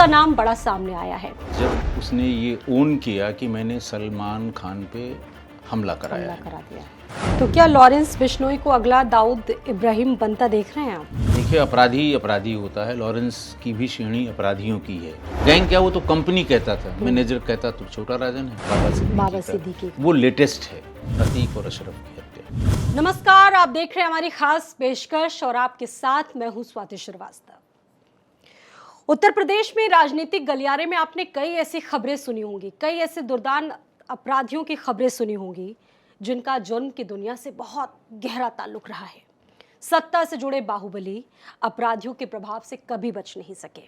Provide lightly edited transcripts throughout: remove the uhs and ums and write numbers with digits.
का नाम बड़ा सामने आया है। जब उसने ये ओन किया कि मैंने सलमान खान पे हमला कराया है। करा दिया है। तो क्या लॉरेंस बिश्नोई को अगला दाऊद इब्राहिम बनता देख रहे हैं आप? देखिए, अपराधी अपराधी होता है। लॉरेंस की भी श्रेणी अपराधियों की है। गैंग क्या, वो तो कंपनी कहता था, मैनेजर कहता तो छोटा राजन है, बाबा सिद्दीकी का। वो लेटेस्ट है, अतीक और अशरफ की हत्या। नमस्कार, आप देख रहे हैं हमारी खास पेशकश और आपके साथ मैं हूं स्वाति श्रीवास्तव। उत्तर प्रदेश में राजनीतिक गलियारे में आपने कई ऐसी खबरें सुनी होंगी, कई ऐसे दुर्दान अपराधियों की खबरें सुनी होंगी जिनका जुर्म की दुनिया से बहुत गहरा ताल्लुक रहा है। सत्ता से जुड़े बाहुबली अपराधियों के प्रभाव से कभी बच नहीं सके।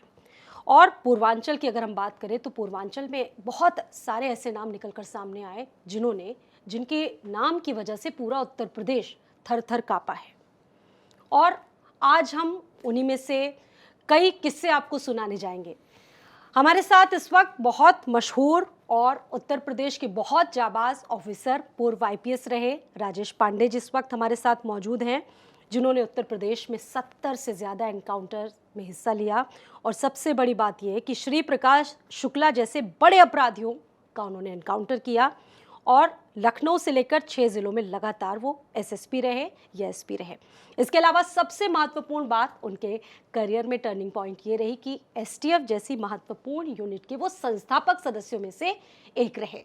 और पूर्वांचल की अगर हम बात करें तो पूर्वांचल में बहुत सारे ऐसे नाम निकलकर सामने आए जिनके नाम की वजह से पूरा उत्तर प्रदेश थर थर कांपा है। और आज हम उन्हीं में से कई किस्से आपको सुनाने जाएंगे। हमारे साथ इस वक्त बहुत मशहूर और उत्तर प्रदेश के बहुत जाबाज ऑफिसर, पूर्व आईपीएस रहे राजेश पांडे जी इस वक्त हमारे साथ मौजूद हैं, जिन्होंने उत्तर प्रदेश में 70 से ज़्यादा एनकाउंटर में हिस्सा लिया। और सबसे बड़ी बात यह है कि श्री प्रकाश शुक्ला जैसे बड़े अपराधियों का उन्होंने एनकाउंटर किया और लखनऊ से लेकर 6 जिलों में लगातार वो एसएसपी रहे या एसपी रहे। इसके अलावा सबसे महत्वपूर्ण बात उनके करियर में टर्निंग पॉइंट ये रही कि एसटीएफ जैसी महत्वपूर्ण यूनिट के वो संस्थापक सदस्यों में से एक रहे।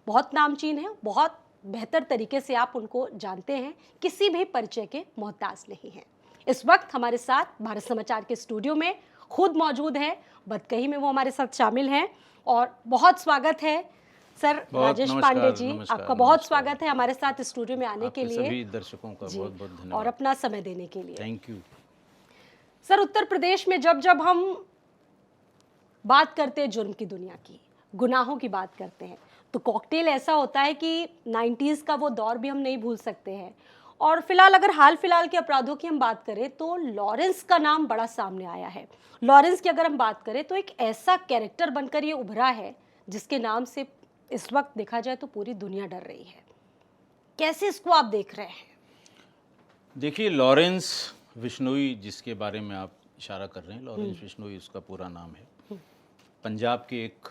बहुत नामचीन है, बहुत बेहतर तरीके से आप उनको जानते हैं, किसी भी परिचय के मोहताज नहीं हैं। इस वक्त हमारे साथ भारत समाचार के स्टूडियो में खुद मौजूद है, बदकही में वो हमारे साथ शामिल हैं। और बहुत स्वागत है सर राजेश पांडे जी, आपका बहुत स्वागत है हमारे साथ स्टूडियो में आने के लिए। सभी दर्शकों का बहुत बहुत धन्यवाद और अपना समय देने के लिए thank you. Sir, Uttar Pradesh में जब जब हम बात करते हैं जुर्म की दुनिया की, गुनाहों की बात करते हैं, तो कॉकटेल ऐसा होता है कि 90s का वो दौर भी हम नहीं भूल सकते हैं। और फिलहाल अगर हाल फिलहाल के अपराधों की हम बात करें तो लॉरेंस का नाम बड़ा सामने आया है। लॉरेंस की अगर हम बात करें तो एक ऐसा कैरेक्टर बनकर ये उभरा है जिसके नाम से इस वक्त देखा जाए तो पूरी दुनिया डर रही है। कैसे इसको आप देख रहे हैं? देखिए, लॉरेंस बिश्नोई जिसके बारे में आप इशारा कर रहे हैं, लॉरेंस बिश्नोई उसका पूरा नाम है। पंजाब के एक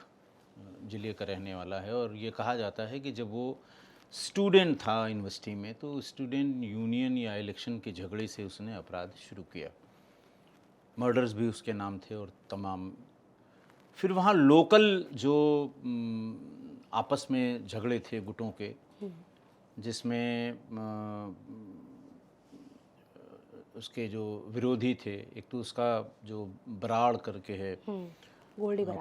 जिले का रहने वाला है। और ये कहा जाता है कि जब वो स्टूडेंट था यूनिवर्सिटी में तो स्टूडेंट यूनियन या इलेक्शन के झगड़े से उसने अपराध शुरू किया। मर्डर्स भी उसके नाम थे और तमाम। फिर वहाँ लोकल जो आपस में झगड़े थे गुटों के, जिसमें उसके जो विरोधी थे, एक तो उसका जो बराड़ करके है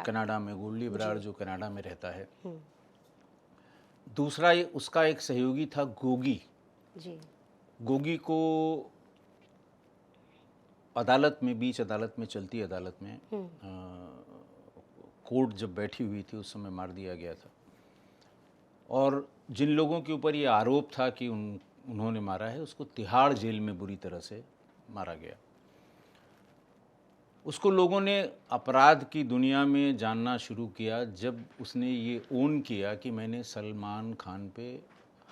कनाडा में, गोल्डी बराड़ जो कनाडा में रहता है। दूसरा उसका एक सहयोगी था गोगी जी। गोगी को अदालत में, बीच अदालत में, चलती अदालत में कोर्ट जब बैठी हुई थी उस समय मार दिया गया था। और जिन लोगों के ऊपर ये आरोप था कि उन्होंने मारा है, उसको तिहाड़ जेल में बुरी तरह से मारा गया। उसको लोगों ने अपराध की दुनिया में जानना शुरू किया जब उसने ये ओन किया कि मैंने सलमान खान पे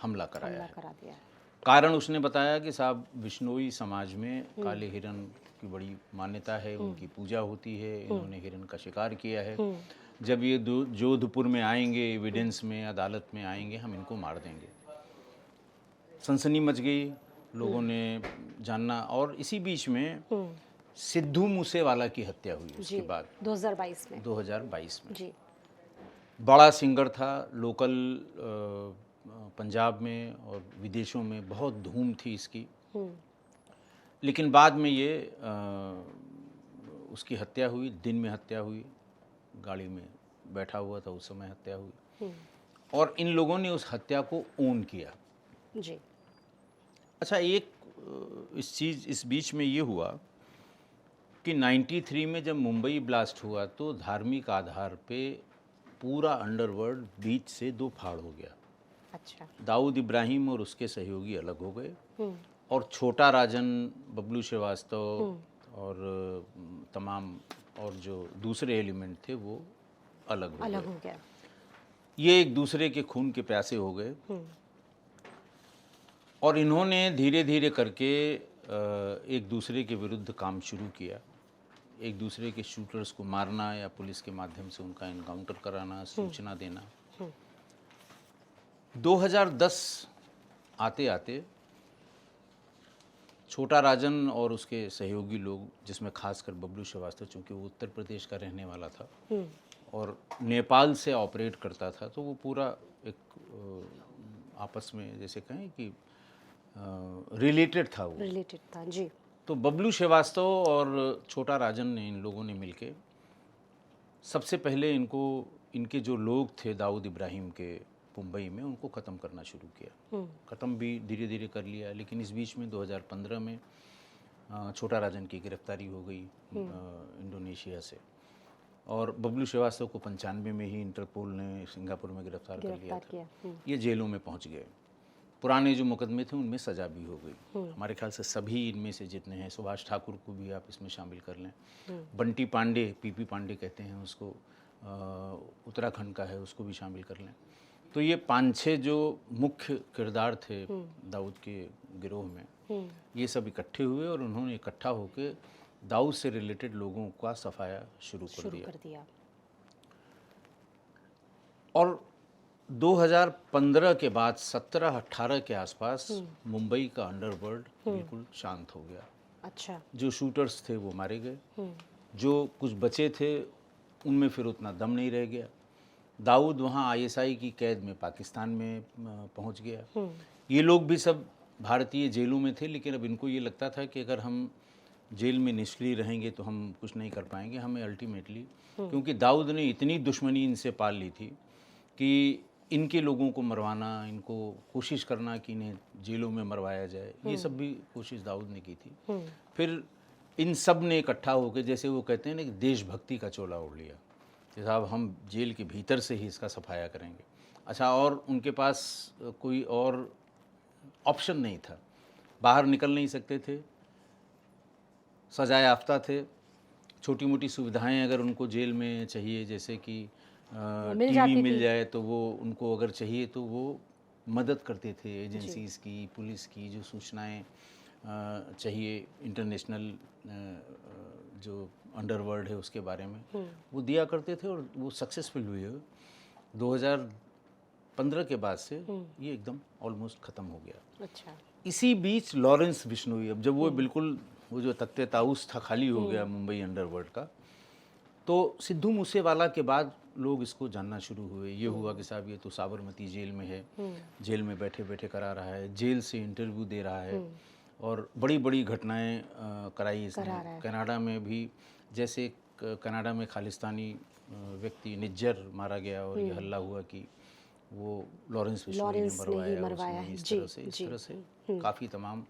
हमला कराया है। कारण उसने बताया कि साहब, बिश्नोई समाज में काले हिरन की बड़ी मान्यता है, उनकी पूजा होती है, इन्होंने हिरन का शिकार किया है। जब ये जोधपुर में आएंगे, एविडेंस में, अदालत में आएंगे, हम इनको मार देंगे। सनसनी मच गई, लोगों ने जानना। और इसी बीच में सिद्धू मूसेवाला की हत्या हुई उसके बाद 2022 में जी। बड़ा सिंगर था, लोकल पंजाब में और विदेशों में बहुत धूम थी इसकी। लेकिन बाद में ये उसकी हत्या हुई, दिन में हत्या हुई, गाड़ी में बैठा हुआ था उस समय हत्या हुई। और इन लोगों ने उस हत्या को ओन किया जी। अच्छा, एक इस बीच में ये हुआ कि 93 में जब मुंबई ब्लास्ट हुआ तो धार्मिक आधार पे पूरा अंडरवर्ल्ड बीच से दो फाड़ हो गया। अच्छा। दाऊद इब्राहिम और उसके सहयोगी अलग हो गए और छोटा राजन, बबलू श्रीवास्तव और तमाम और जो दूसरे एलिमेंट थे वो अलग हो गया। ये एक दूसरे के खून के प्यासे हो गए और इन्होंने धीरे धीरे करके एक दूसरे के विरुद्ध काम शुरू किया। एक दूसरे के शूटर्स को मारना या पुलिस के माध्यम से उनका इनकाउंटर कराना, सूचना देना। 2010 आते आते छोटा राजन और उसके सहयोगी लोग, जिसमें खासकर बबलू श्रीवास्तव, चूँकि वो उत्तर प्रदेश का रहने वाला था और नेपाल से ऑपरेट करता था, तो वो पूरा एक आपस में जैसे कहें कि रिलेटेड था, वो रिलेटेड था जी। तो बबलू श्रीवास्तव और छोटा राजन ने, इन लोगों ने मिलके सबसे पहले इनके जो लोग थे दाऊद इब्राहिम के मुंबई में, उनको ख़त्म करना शुरू किया। ख़त्म भी धीरे धीरे कर लिया, लेकिन इस बीच में 2015 में छोटा राजन की गिरफ्तारी हो गई इंडोनेशिया से, और बबलू श्रीवास्तव को 95 में ही इंटरपोल ने सिंगापुर में गिरफ्तार कर लिया था। ये जेलों में पहुंच गए। पुराने जो मुकदमे थे उनमें सज़ा भी हो गई। हमारे ख्याल से सभी इनमें से जितने हैं, सुभाष ठाकुर को भी आप इसमें शामिल कर लें, बंटी पांडे, पीपी पांडे कहते हैं उसको, उत्तराखंड का है, उसको भी शामिल कर लें। तो ये 5-6 जो मुख्य किरदार थे दाऊद के गिरोह में, ये सब इकट्ठे हुए और उन्होंने इकट्ठा होकर दाऊद से रिलेटेड लोगों का सफाया शुरू कर दिया। और 2015 के बाद 17-18 के आसपास मुंबई का अंडरवर्ल्ड बिल्कुल शांत हो गया। अच्छा। जो शूटर्स थे वो मारे गए, जो कुछ बचे थे उनमें फिर उतना दम नहीं रह गया। दाऊद वहाँ आईएसआई की कैद में पाकिस्तान में पहुँच गया। ये लोग भी सब भारतीय जेलों में थे, लेकिन अब इनको ये लगता था कि अगर हम जेल में निष्क्रिय रहेंगे तो हम कुछ नहीं कर पाएंगे। हमें अल्टीमेटली, क्योंकि दाऊद ने इतनी दुश्मनी इनसे पाल ली थी कि इनके लोगों को मरवाना, इनको कोशिश करना कि इन्हें जेलों में मरवाया जाए, ये सब भी कोशिश दाऊद ने की थी। फिर इन सब ने इकट्ठा होकर, जैसे वो कहते हैं ना कि देशभक्ति का चोला ओढ़ लिया कि साहब हम जेल के भीतर से ही इसका सफाया करेंगे। अच्छा, और उनके पास कोई और ऑप्शन नहीं था, बाहर निकल नहीं सकते थे, सजा याफ्ता थे, छोटी मोटी सुविधाएं अगर उनको जेल में चाहिए, जैसे कि टीवी मिल जाए तो वो उनको अगर चाहिए तो वो मदद करते थे एजेंसीज़ की, पुलिस की, जो सूचनाएं चाहिए इंटरनेशनल जो अंडरवर्ल्ड है उसके बारे में, वो दिया करते थे और वो सक्सेसफुल हुए। 2015 के बाद से ये एकदम ऑलमोस्ट ख़त्म हो गया। अच्छा। इसी बीच लॉरेंस बिश्नोई, अब जब वो बिल्कुल वो जो तख्ते ताउस था खाली हो गया मुंबई अंडरवर्ल्ड का, तो सिद्धू मूसेवाला के बाद लोग इसको जानना शुरू हुए। ये हुआ कि साहब ये तो साबरमती जेल में है, जेल में बैठे बैठे करा रहा है, जेल से इंटरव्यू दे रहा है और बड़ी बड़ी घटनाएं कराई इसने। कनाडा में भी, जैसे कनाडा में खालिस्तानी व्यक्ति निज्जर मारा गया और ये हल्ला हुआ कि वो लॉरेंस बिश्नोई ने मरवाया इस तरह से काफ़ी तमाम,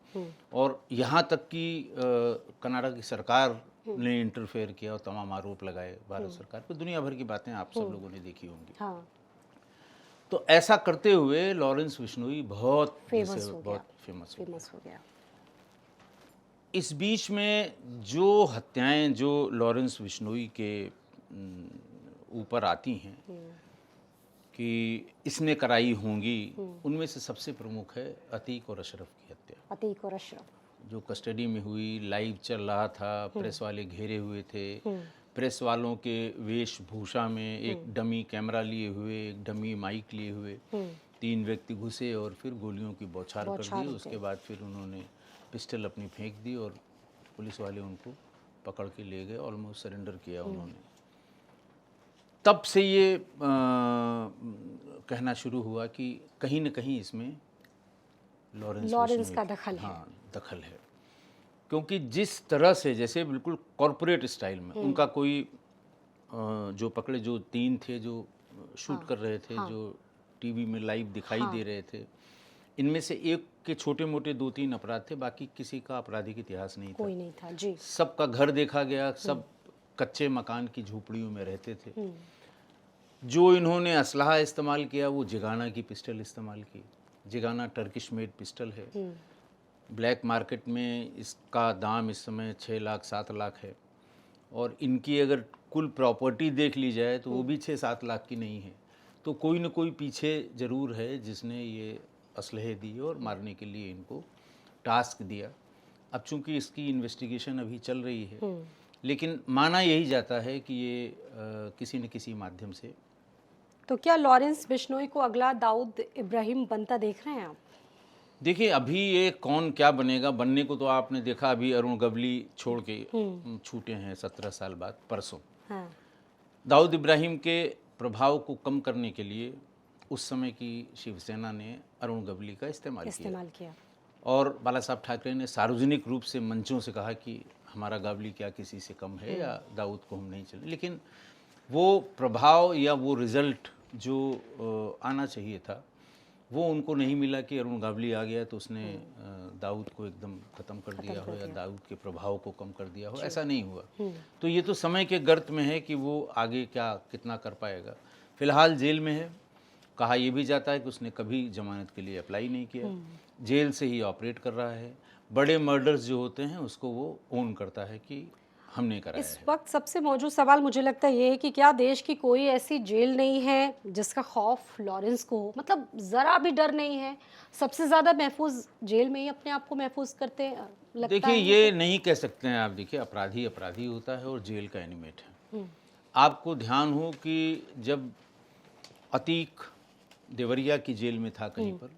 और यहाँ तक कि कनाडा की सरकार ने इंटरफेयर किया और तमाम आरोप लगाए भारत सरकार पर। दुनिया भर की बातें आप सब लोगों ने देखी होंगी। हाँ। तो ऐसा करते हुए लॉरेंस बिश्नोई बहुत फेमस हो गया। इस बीच में जो हत्याएं जो लॉरेंस बिश्नोई के ऊपर आती हैं कि इसने कराई होंगी, उनमें से सबसे प्रमुख है अतीक और अशरफ की हत्या। अतीक और अशरफ जो कस्टडी में हुई, लाइव चल रहा था, प्रेस वाले घेरे हुए थे, प्रेस वालों के वेशभूषा में एक डमी कैमरा लिए हुए, एक डमी माइक लिए हुए 3 व्यक्ति घुसे और फिर गोलियों की बौछार कर दी। उसके बाद फिर उन्होंने पिस्टल अपनी फेंक दी और पुलिस वाले उनको पकड़ के ले गए, ऑलमोस्ट सरेंडर किया उन्होंने। तब से ये कहना शुरू हुआ कि कहीं न कहीं इसमें लॉरेंस का दखल है। हाँ, दखल है, क्योंकि जिस तरह से, जैसे बिल्कुल कॉरपोरेट स्टाइल में उनका कोई जो पकड़े, जो 3 थे जो शूट कर रहे थे, जो टीवी में लाइव दिखाई दे रहे थे, इनमें से एक के छोटे मोटे 2-3 अपराध थे, बाकी किसी का आपराधिक इतिहास नहीं था, कोई नहीं था जी। सबका घर देखा गया, सब कच्चे मकान की झोपड़ियों में रहते थे। जो इन्होंने असलहा इस्तेमाल किया वो जिगाना की पिस्टल इस्तेमाल की। जिगाना टर्किश मेड पिस्टल है। ब्लैक मार्केट में इसका दाम इस समय 6 लाख 7 लाख है, और इनकी अगर कुल प्रॉपर्टी देख ली जाए तो वो भी 6-7 लाख की नहीं है। तो कोई न कोई पीछे ज़रूर है जिसने ये असलहे दिए और मारने के लिए इनको टास्क दिया। अब चूंकि इसकी इन्वेस्टिगेशन अभी चल रही है लेकिन माना यही जाता है कि ये किसी न किसी माध्यम से। तो क्या लॉरेंस बिश्नोई को अगला दाऊद इब्राहिम बनता देख रहे हैं आप? देखिए, अभी ये कौन क्या बनेगा, बनने को तो आपने देखा अभी अरुण गवली छोड़ के छूटे हैं 17 साल बाद, परसों। हाँ। दाऊद इब्राहिम के प्रभाव को कम करने के लिए उस समय की शिवसेना ने अरुण गवली का इस्तेमाल किया और बाला साहब ठाकरे ने सार्वजनिक रूप से मंचों से कहा कि हमारा गवली क्या किसी से कम है या दाऊद को हम नहीं चले। लेकिन वो प्रभाव या वो रिजल्ट जो आना चाहिए था वो उनको नहीं मिला कि अरुण गवली आ गया तो उसने दाऊद को एकदम ख़त्म कर दिया हो या दाऊद के प्रभाव को कम कर दिया हो, ऐसा नहीं हुआ। तो ये तो समय के गर्त में है कि वो आगे क्या कितना कर पाएगा। फिलहाल जेल में है। कहा यह भी जाता है कि उसने कभी जमानत के लिए अप्लाई नहीं किया, जेल से ही ऑपरेट कर रहा है। बड़े मर्डर्स जो होते हैं उसको वो ओन करता है कि हमने कराया इस वक्त सबसे मौजूद सवाल मुझे लगता है ये है कि क्या देश की कोई ऐसी जेल नहीं है जिसका खौफ लॉरेंस को हो, मतलब ज़रा भी डर नहीं है? सबसे ज़्यादा महफूज जेल में ही अपने आप को महफूज करते हैं लगता देखिए, है। ये नहीं कह सकते हैं आप। देखिए, अपराधी अपराधी होता है और जेल का एनिमेट है। आपको ध्यान हो कि जब अतीक देवरिया की जेल में था कहीं पर,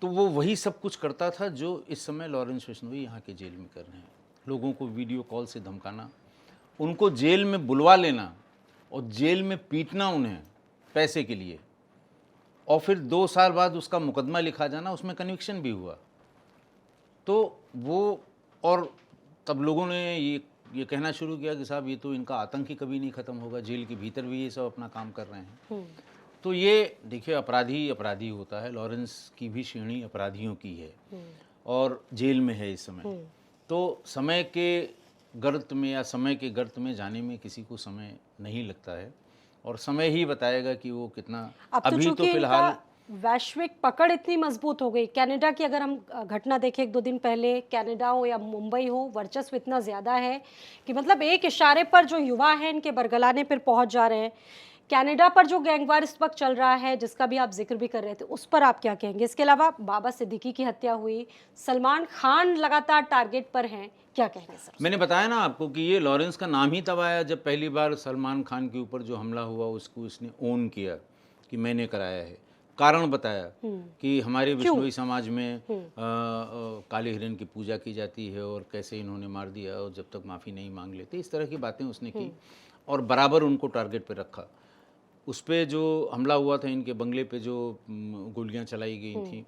तो वो वही सब कुछ करता था जो इस समय लॉरेंस बिश्नोई यहाँ के जेल में कर रहे हैं। लोगों को वीडियो कॉल से धमकाना, उनको जेल में बुलवा लेना और जेल में पीटना उन्हें पैसे के लिए, और फिर 2 साल बाद उसका मुकदमा लिखा जाना, उसमें कन्विक्शन भी हुआ। तो वो, और तब लोगों ने ये कहना शुरू किया कि साहब ये तो इनका आतंक ही कभी नहीं ख़त्म होगा, जेल के भीतर भी ये सब अपना काम कर रहे हैं। तो ये देखिए, अपराधी अपराधी होता है। लॉरेंस की भी श्रेणी अपराधियों की है और जेल में है इस समय। तो समय के गर्त में या समय के गर्त में जाने में किसी को समय नहीं लगता है और समय ही बताएगा कि वो कितना। अब तो अभी तो फिलहाल वैश्विक पकड़ इतनी मजबूत हो गई। कनाडा की अगर हम घटना देखें 1-2 दिन पहले, कनाडा हो या मुंबई हो, वर्चस्व इतना ज़्यादा है कि मतलब एक इशारे पर जो युवा हैं इनके बरगलाने पर पहुंच जा रहे हैं। कनाडा पर जो गैंगवार इस वक्त चल रहा है, जिसका भी आप जिक्र भी कर रहे थे, उस पर आप क्या कहेंगे? इसके अलावा बाबा सिद्दीकी की हत्या हुई, सलमान खान लगातार टारगेट पर हैं, क्या कहेंगे सर? मैंने बताया ना आपको कि ये लॉरेंस का नाम ही तब आया जब पहली बार सलमान खान के ऊपर जो हमला हुआ उसको इसने ओन किया कि मैंने कराया है। कारण बताया कि हमारे बिश्नोई समाज में काले हिरन की पूजा की जाती है और कैसे इन्होंने मार दिया और जब तक माफ़ी नहीं मांग लेते, इस तरह की बातें उसने की और बराबर उनको टारगेट पे रखा। उस पर जो हमला हुआ था, इनके बंगले पे जो गोलियां चलाई गई थी,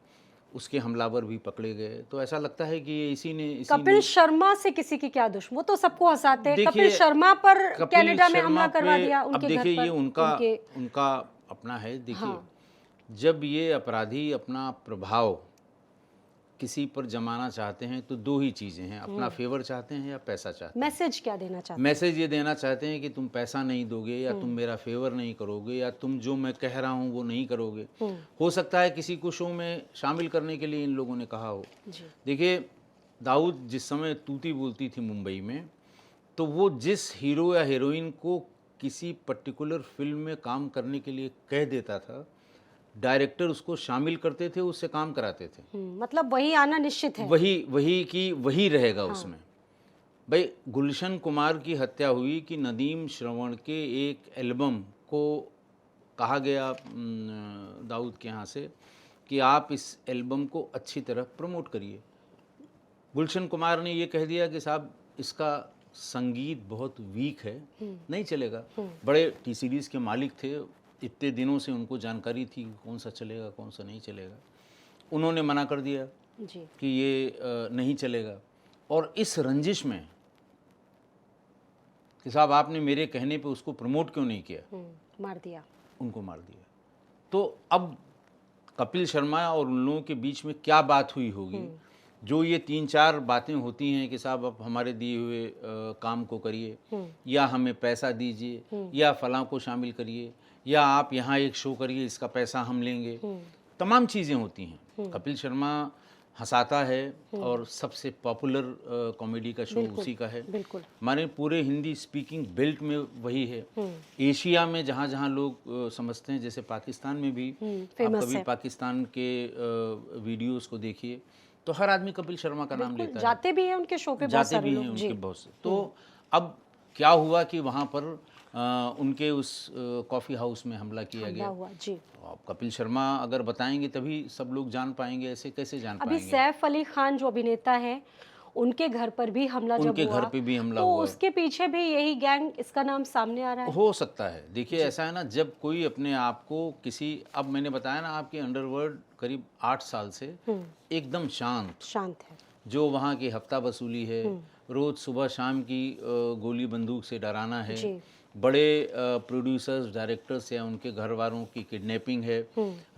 उसके हमलावर भी पकड़े गए। तो ऐसा लगता है कि ये इसी ने कपिल शर्मा से किसी की क्या दुश्मन, वो तो सबको हंसाते हैं। कपिल शर्मा पर कनाडा में हमला करवा दिया उनके घर पर। अब देखिए, ये उनका अपना है। देखिए, जब ये अपराधी अपना प्रभाव किसी पर जमाना चाहते हैं तो 2 ही चीज़ें हैं, अपना फेवर चाहते हैं या पैसा चाहते हैं। मैसेज क्या देना चाहते हैं? मैसेज ये देना चाहते हैं कि तुम पैसा नहीं दोगे या तुम मेरा फेवर नहीं करोगे या तुम जो मैं कह रहा हूँ वो नहीं करोगे। हो सकता है किसी को शो में शामिल करने के लिए इन लोगों ने कहा हो। देखिए, दाऊद जिस समय तूती बोलती थी मुंबई में, तो वो जिस हीरो या हीरोइन को किसी पर्टिकुलर फिल्म में काम करने के लिए कह देता था, डायरेक्टर उसको शामिल करते थे, उससे काम कराते थे। मतलब वही आना निश्चित है। वही रहेगा उसमें। भाई, गुलशन कुमार की हत्या हुई कि नदीम श्रवण के एक एल्बम को कहा गया दाऊद के यहाँ से कि आप इस एल्बम को अच्छी तरह प्रमोट करिए। गुलशन कुमार ने ये कह दिया कि साहब इसका संगीत बहुत वीक है, नहीं चलेगा। बड़े टी सीरीज़ के मालिक थे, इतने दिनों से उनको जानकारी थी कौन सा चलेगा कौन सा नहीं चलेगा। उन्होंने मना कर दिया कि ये नहीं चलेगा। और इस रंजिश में कि साहब आपने मेरे कहने पे उसको प्रमोट क्यों नहीं किया, मार दिया, उनको मार दिया। तो अब कपिल शर्मा और उन लोगों के बीच में क्या बात हुई होगी, जो ये 3-4 बातें होती हैं कि साहब आप हमारे दिए हुए काम को करिए या हमें पैसा दीजिए या फलां को शामिल करिए या आप यहाँ एक शो करिए, इसका पैसा हम लेंगे। तमाम चीज़ें होती हैं। कपिल शर्मा हंसाता है और सबसे पॉपुलर कॉमेडी का शो उसी का है। हमारे पूरे हिंदी स्पीकिंग बेल्ट में वही है। एशिया में जहाँ जहाँ लोग समझते हैं, जैसे पाकिस्तान में भी आप कभी पाकिस्तान के वीडियोस को देखिए तो हर आदमी कपिल शर्मा का नाम लेता है। जाते भी हैं उनके शो पे, जाते भी हैं उनके बहुत से। तो अब क्या हुआ कि वहाँ पर उनके उस कॉफ़ी हाउस में हमला किया हमला गया। हुआ जी। अब कपिल शर्मा अगर बताएंगे तभी सब लोग जान पाएंगे, ऐसे कैसे जान अभी पाएंगे। सैफ अली खान जो अभिनेता है, उनके घर पर भी हमला जब उनके घर हुआ, पे भी हमला तो हुआ। उसके पीछे भी यही गैंग, इसका नाम सामने आ रहा है। हो सकता है। देखिए ऐसा है ना, जब कोई अपने आप को किसी, अब मैंने बताया ना आपकी अंडरवर्ल्ड करीब 8 साल से एकदम शांत है। जो वहाँ की हफ्ता वसूली है, रोज़ सुबह शाम की गोली बंदूक से डराना है, जी। बड़े प्रोड्यूसर्स डायरेक्टर्स या उनके घर वालों की किडनैपिंग है,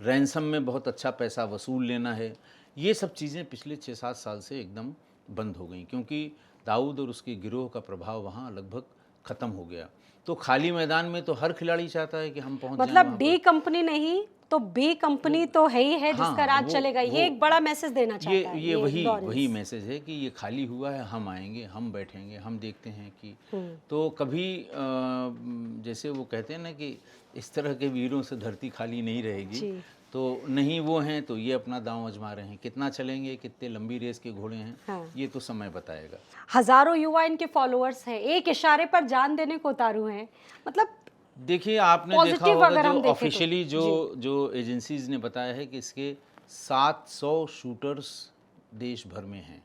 रैंसम में बहुत अच्छा पैसा वसूल लेना है, ये सब चीज़ें पिछले 6-7 साल से एकदम बंद हो गई, क्योंकि दाऊद और उसके गिरोह का प्रभाव वहाँ लगभग ख़त्म हो गया। तो खाली मैदान में तो हर खिलाड़ी चाहता है कि हम पहुँच जाएं मतलब वहाँ डी पर। कंपनी नहीं तो बी कंपनी तो है ही है, जिसका हाँ, राज चलेगा। ये एक बड़ा मैसेज देना चाहता है ये वही लॉरेंस। मैसेज है कि ये खाली हुआ है, हम आएंगे, हम बैठेंगे, हम देखते हैं कि तो कभी जैसे वो कहते हैं ना कि इस तरह के वीरों से धरती खाली नहीं रहेगी। जी। तो नहीं वो हैं तो ये अपना दांव आजमा रहे हैं, कितना चलेंगे, कितने लंबी रेस के घोड़े हैं, हाँ। ये तो समय बताएगा। हजारों युवा इनके फॉलोअर्स हैं, एक इशारे पर जान देने को उतारू हैं। मतलब देखिए आपने देखा पॉजिटिव होगा अगर हम जो देखें तो। ऑफिशियली जो एजेंसीज ने बताया है कि इसके 700 शूटर्स देश भर में हैं।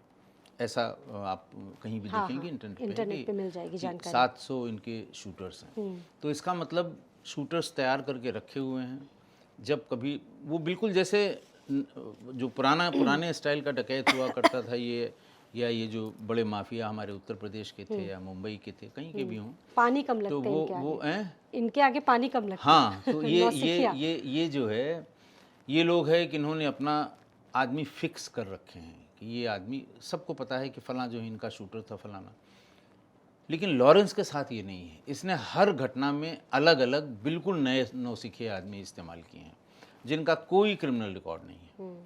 ऐसा आप कहीं भी हाँ, देखेंगे हाँ, इंटरनेट इंटरनेट पे मिल जाएगी कि जानकारी। 700 इनके शूटर्स हैं। तो इसका मतलब शूटर्स तैयार करके रखे हुए हैं। जब कभी वो बिल्कुल जैसे जो पुराने स्टाइल का डकैत हुआ करता था ये, या ये जो बड़े माफिया हमारे उत्तर प्रदेश के थे या मुंबई के थे, कहीं के भी हों, पानी कम तो लगते हैं इनके वो आगे। इनके आगे पानी कम लगता हाँ, है। तो नौसिखिया। ये जो है, ये लोग हैं कि इन्होंने अपना आदमी फिक्स कर रखे हैं कि ये आदमी, सबको पता है कि फलां जो है इनका शूटर था फलाना। लेकिन लॉरेंस के साथ ये नहीं है। इसने हर घटना में अलग अलग बिल्कुल नए नौसिखे आदमी इस्तेमाल किए हैं जिनका कोई क्रिमिनल रिकॉर्ड नहीं है।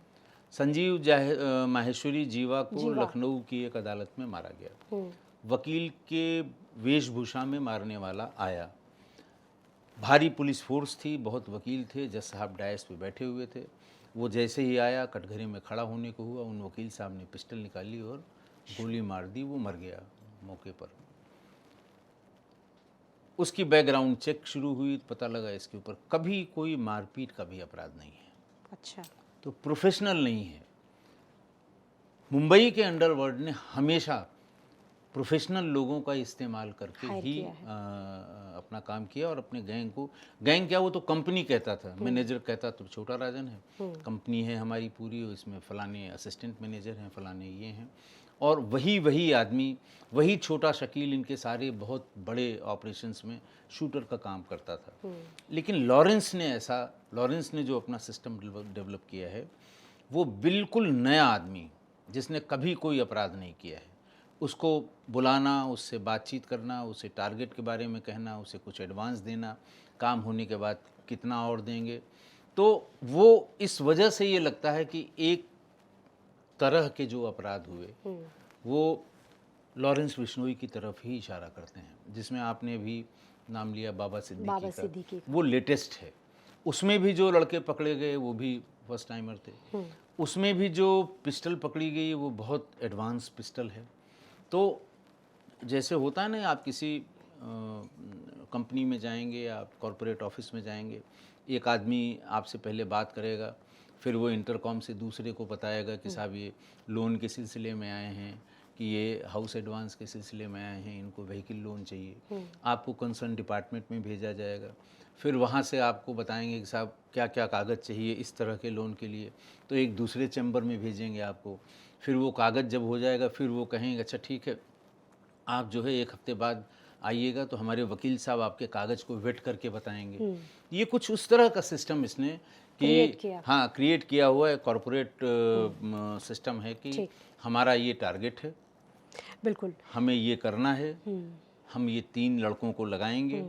संजीव माहेश्वरी जीवा को लखनऊ की एक अदालत में मारा गया। वकील के वेशभूषा में मारने वाला आया। भारी पुलिस फोर्स थी, बहुत वकील थे, जज साहब डायस पे बैठे हुए थे। वो जैसे ही आया, कटघरे में खड़ा होने को हुआ, उन वकील साहब ने पिस्टल निकाली और गोली मार दी। वो मर गया मौके पर। उसकी बैकग्राउंड चेक शुरू हुई, पता लगा इसके ऊपर कभी कोई मारपीट का भी अपराध नहीं है। अच्छा। तो प्रोफेशनल नहीं है। मुंबई के अंडरवर्ल्ड ने हमेशा प्रोफेशनल लोगों का इस्तेमाल करके ही अपना काम किया और अपने गैंग क्या, वो तो कंपनी कहता था, मैनेजर कहता तो छोटा राजन है, कंपनी है हमारी पूरी, इसमें फलाने असिस्टेंट मैनेजर हैं, फलाने ये हैं, और वही आदमी, वही छोटा शकील इनके सारे बहुत बड़े ऑपरेशंस में शूटर का काम करता था। लेकिन लॉरेंस ने जो अपना सिस्टम डेवलप किया है, वो बिल्कुल नया आदमी जिसने कभी कोई अपराध नहीं किया है, उसको बुलाना, उससे बातचीत करना, उसे टारगेट के बारे में कहना, उसे कुछ एडवांस देना, काम होने के बाद कितना और देंगे, तो वो इस वजह से ये लगता है कि एक तरह के जो अपराध हुए वो लॉरेंस बिश्नोई की तरफ ही इशारा करते हैं, जिसमें आपने भी नाम लिया बाबा सिद्दीकी का, वो लेटेस्ट है। उसमें भी जो लड़के पकड़े गए वो भी फर्स्ट टाइमर थे। उसमें भी जो पिस्टल पकड़ी गई वो बहुत एडवांस पिस्टल है। तो जैसे होता है ना, आप किसी कंपनी में जाएंगे या कॉरपोरेट ऑफिस में जाएंगे, एक आदमी आपसे पहले बात करेगा, फिर वो इंटरकॉम से दूसरे को बताएगा कि साहब ये लोन के सिलसिले में आए हैं, कि ये हाउस एडवांस के सिलसिले में आए हैं, इनको व्हीकल लोन चाहिए। आपको कंसर्न डिपार्टमेंट में भेजा जाएगा, फिर वहाँ से आपको बताएंगे कि साहब क्या क्या कागज़ चाहिए इस तरह के लोन के लिए, तो एक दूसरे चैम्बर में भेजेंगे आपको। फिर वो कागज़ जब हो जाएगा, फिर वो कहेंगे अच्छा ठीक है, आप जो है 1 हफ्ते बाद आइएगा, तो हमारे वकील साहब आपके कागज़ को वेट करके बताएंगे। ये कुछ उस तरह का सिस्टम इसने क्रिएट किया हुआ है, कॉरपोरेट सिस्टम है कि हमारा ये टारगेट है, बिल्कुल हमें ये करना है, हम ये 3 लड़कों को लगाएंगे,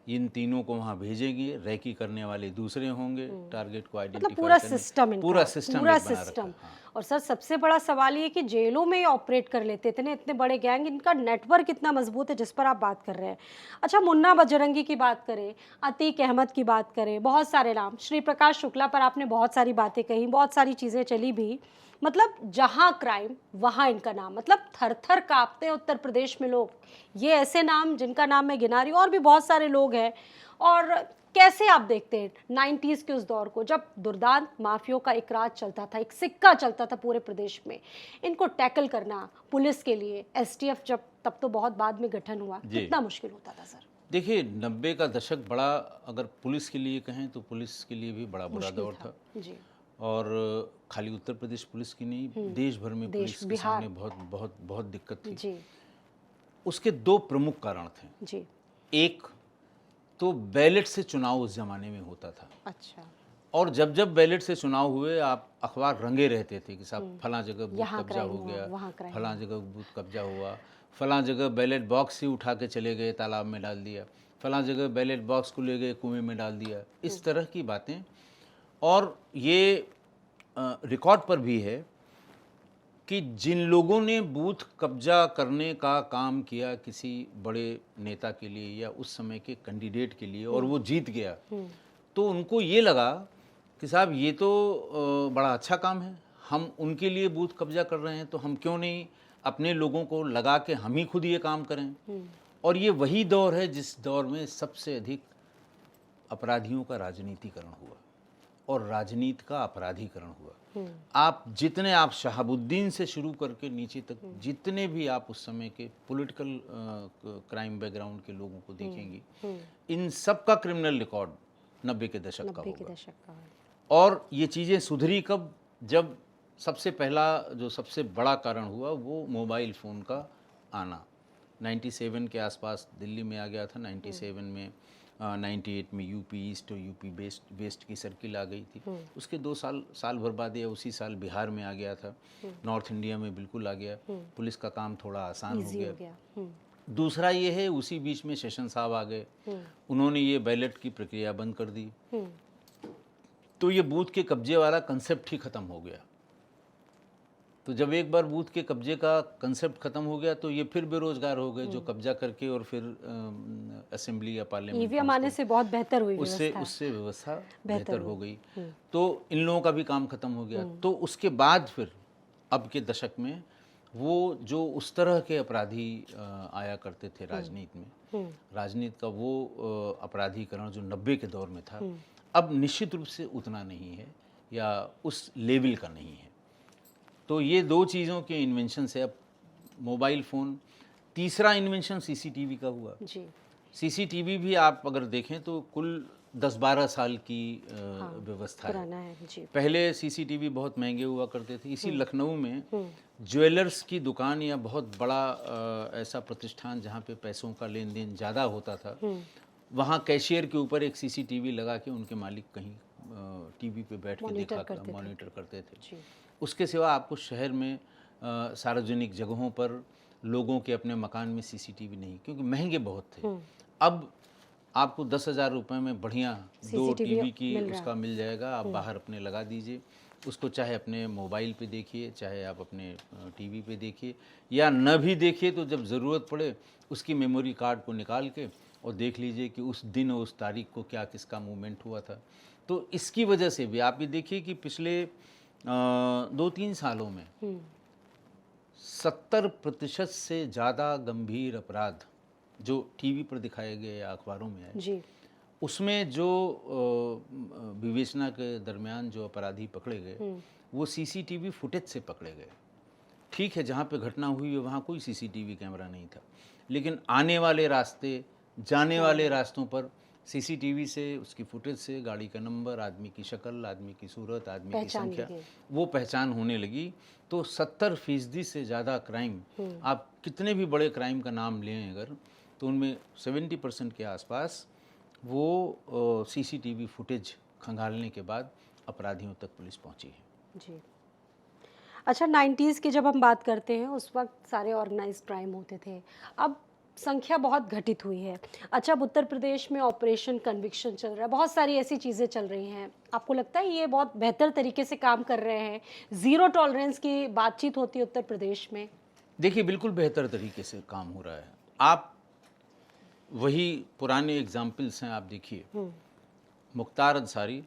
इन तीनों को वहाँ भेजेंगे, रैकी करने वाले दूसरे होंगे, टारगेट को मतलब आइडेंटिफाई पूरा करने, सिस्टम इनका, पूरा सिस्टम पूरा एक बना रखा सिस्टम। है। हाँ। और सर सबसे बड़ा सवाल ये कि जेलों में ही ऑपरेट कर लेते थे ना इतने बड़े गैंग, इनका नेटवर्क इतना मजबूत है जिस पर आप बात कर रहे हैं। अच्छा, मुन्ना बजरंगी की बात करें, अतीक अहमद की बात करें, बहुत सारे नाम, श्री प्रकाश शुक्ला पर आपने बहुत सारी बातें कही, बहुत सारी चीज़ें चली भी। मतलब जहाँ क्राइम वहाँ इनका नाम, मतलब थर थर कांपते हैं उत्तर प्रदेश में लोग। ये ऐसे नाम जिनका नाम मैं गिना रही हूँ, और भी बहुत सारे लोग हैं। और कैसे आप देखते हैं 90s के उस दौर को, जब दुर्दांत माफियों का एक राज चलता था, एक सिक्का चलता था पूरे प्रदेश में, इनको टैकल करना पुलिस के लिए, एसटीएफ जब तब तो बहुत बाद में गठन हुआ, कितना मुश्किल होता था सर? देखिए 90 का दशक बड़ा, अगर पुलिस के लिए कहें तो पुलिस के लिए भी बड़ा बुरा दौर था। जी। और खाली उत्तर प्रदेश पुलिस की नहीं, देश भर में पुलिस के सामने बहुत बहुत बहुत दिक्कत थी जी। उसके दो प्रमुख कारण थे जी। एक तो बैलेट से चुनाव उस जमाने में होता था। अच्छा। और जब जब बैलेट से चुनाव हुए, आप अखबार रंगे रहते थे कि साहब फलां जगह बूथ कब्जा हो गया, फलां जगह बूथ कब्जा हुआ, फलां जगह बैलेट बॉक्स ही उठा के चले गए, तालाब में डाल दिया, फलां जगह बैलेट बॉक्स को ले गए, कुएं में डाल दिया, इस तरह की बातें। और ये रिकॉर्ड पर भी है कि जिन लोगों ने बूथ कब्जा करने का काम किया किसी बड़े नेता के लिए या उस समय के कैंडिडेट के लिए, और वो जीत गया, तो उनको ये लगा कि साहब ये तो बड़ा अच्छा काम है, हम उनके लिए बूथ कब्जा कर रहे हैं, तो हम क्यों नहीं अपने लोगों को लगा के हम ही खुद ये काम करें। और ये वही दौर है जिस दौर में सबसे अधिक अपराधियों का राजनीतिकरण हुआ और राजनीति का अपराधीकरण हुआ। आप जितने, आप शहाबुद्दीन से शुरू करके नीचे तक जितने भी आप उस समय के पॉलिटिकल क्राइम बैकग्राउंड के लोगों को देखेंगे, इन सब का क्रिमिनल रिकॉर्ड 90 के दशक का होगा। और ये चीज़ें सुधरी कब? जब सबसे पहला जो सबसे बड़ा कारण हुआ वो मोबाइल फ़ोन का आना 97 के आसपास दिल्ली में आ गया था। 97 में 98 में यूपी ईस्ट और यूपी वेस्ट की सर्किल आ गई थी। उसके 2 साल भर बाद या उसी साल बिहार में आ गया था, नॉर्थ इंडिया में बिल्कुल आ गया। पुलिस का काम थोड़ा आसान हो गया। दूसरा ये है, उसी बीच में सेशन साहब आ गए, उन्होंने ये बैलेट की प्रक्रिया बंद कर दी, तो ये बूथ के कब्जे वाला कंसेप्ट ही खत्म हो गया। तो जब एक बार बूथ के कब्जे का कंसेप्ट खत्म हो गया, तो ये फिर बेरोजगार हो गए जो कब्जा करके और फिर असेंबली या पार्लियामेंट ईवीएम आने से बहुत बेहतर हुई, उससे व्यवस्था बेहतर हो गई। तो इन लोगों का भी काम खत्म हो गया। तो उसके बाद फिर अब के दशक में वो जो उस तरह के अपराधी आया करते थे राजनीति में, राजनीति का वो अपराधीकरण जो 90 के दौर में था, अब निश्चित रूप से उतना नहीं है या उस लेवल का नहीं है। तो ये दो चीज़ों के इन्वेंशन से, अब मोबाइल फ़ोन, तीसरा इन्वेंशन सीसीटीवी का हुआ जी। सीसीटीवी भी आप अगर देखें तो कुल 10-12 साल की व्यवस्था है जी। पहले सीसीटीवी बहुत महंगे हुआ करते थे। इसी लखनऊ में ज्वेलर्स की दुकान या बहुत बड़ा ऐसा प्रतिष्ठान जहाँ पे पैसों का लेन देन ज़्यादा होता था, वहाँ कैशियर के ऊपर एक सीसीटीवी लगा के उनके मालिक कहीं टीवी पे बैठ के मॉनिटर करते थे। उसके सिवा आपको शहर में सार्वजनिक जगहों पर लोगों के अपने मकान में सीसीटीवी नहीं, क्योंकि महंगे बहुत थे। अब आपको 10,000 रुपये में बढ़िया 2 टीवी की उसका मिल जाएगा, आप बाहर अपने लगा दीजिए उसको, चाहे अपने मोबाइल पे देखिए, चाहे आप अपने टीवी पे देखिए, या न भी देखिए तो जब ज़रूरत पड़े उसकी मेमोरी कार्ड को निकाल के और देख लीजिए कि उस दिन और उस तारीख को क्या किसका मूवमेंट हुआ था। तो इसकी वजह से भी आप ये देखिए कि पिछले 2-3 सालों में 70% से ज़्यादा गंभीर अपराध जो टीवी पर दिखाए गए या अखबारों में आए, उसमें जो विवेचना के दरमियान जो अपराधी पकड़े गए वो सीसीटीवी फुटेज से पकड़े गए। ठीक है, जहाँ पे घटना हुई है वहाँ कोई सीसीटीवी कैमरा नहीं था, लेकिन आने वाले रास्ते, जाने वाले रास्तों पर सीसीटीवी से, उसकी फुटेज से गाड़ी का नंबर, आदमी की शक्ल, आदमी की सूरत, आदमी की संख्या, वो पहचान होने लगी। तो 70% से ज़्यादा क्राइम, आप कितने भी बड़े क्राइम का नाम लें अगर, तो उनमें 70% के आसपास वो सीसीटीवी फुटेज खंगालने के बाद अपराधियों तक पुलिस पहुंची है जी। अच्छा, 90s की जब हम बात करते हैं उस वक्त सारे ऑर्गेनाइज्ड क्राइम होते थे। अब संख्या बहुत घटित हुई है। अच्छा, अब उत्तर प्रदेश में ऑपरेशन कन्विक्शन चल रहा है, बहुत सारी ऐसी चीज़ें चल रही हैं। आपको लगता है ये बहुत बेहतर तरीके से काम कर रहे हैं? ज़ीरो टॉलरेंस की बातचीत होती है उत्तर प्रदेश में? देखिए, बिल्कुल बेहतर तरीके से काम हो रहा है। आप वही पुराने एग्जाम्पल्स हैं, आप देखिए, मुख्तार अंसारी,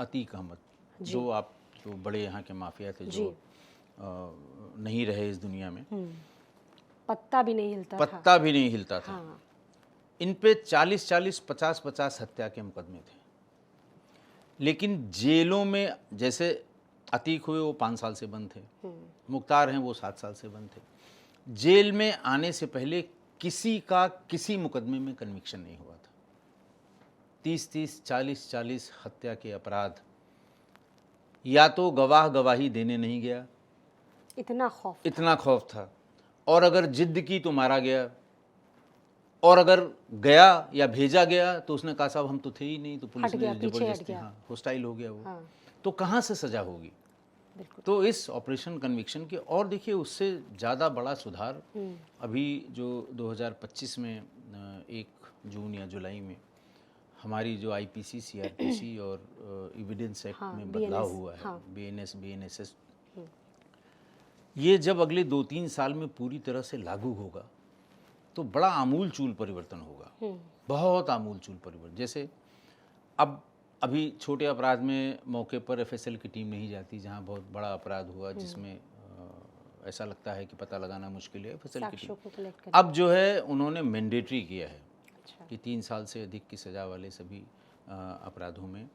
अतीक अहमद, जो बड़े यहाँ के माफिया थे, जो नहीं रहे इस दुनिया में, पत्ता भी नहीं हिलता था। पत्ता भी नहीं हिलता था। हाँ। इन पे 40-40, 50-50 हत्या के मुकदमे थे, लेकिन जेलों में, जैसे अतीक हुए वो 5 साल से बंद थे, मुख्तार हैं वो 7 साल से बंद थे। जेल में आने से पहले किसी का किसी मुकदमे में कन्विक्शन नहीं हुआ था। 30-30, 40-40 हत्या के अपराध, या तो गवाह गवाही देने नहीं गया, इतना खौफ था, और अगर जिद की तो मारा गया, और अगर गया या भेजा गया तो उसने कहा साहब हम तो थे ही नहीं, तो पुलिस ने जबरदस्ती, हॉस्टाइल हो गया वो। तो कहाँ से सजा होगी? तो इस ऑपरेशन कन्विक्शन के, और देखिए उससे ज़्यादा बड़ा सुधार अभी जो 2025 में 1 जून या जुलाई में हमारी जो आईपीसी, सीआरपीसी और एविडेंस एक्ट में बदलाव हुआ है, बीएनएस, बीएनएसएस, ये जब अगले 2-3 साल में पूरी तरह से लागू होगा तो बड़ा आमूल चूल परिवर्तन होगा, बहुत आमूल चूल परिवर्तन। जैसे अब अभी छोटे अपराध में मौके पर एफएसएल की टीम नहीं जाती, जहां बहुत बड़ा अपराध हुआ जिसमें ऐसा लगता है कि पता लगाना मुश्किल है, एफएसएल की टीम अब जो है उन्होंने मैंडेटरी किया है कि 3 साल से अधिक की सज़ा वाले सभी अपराधों में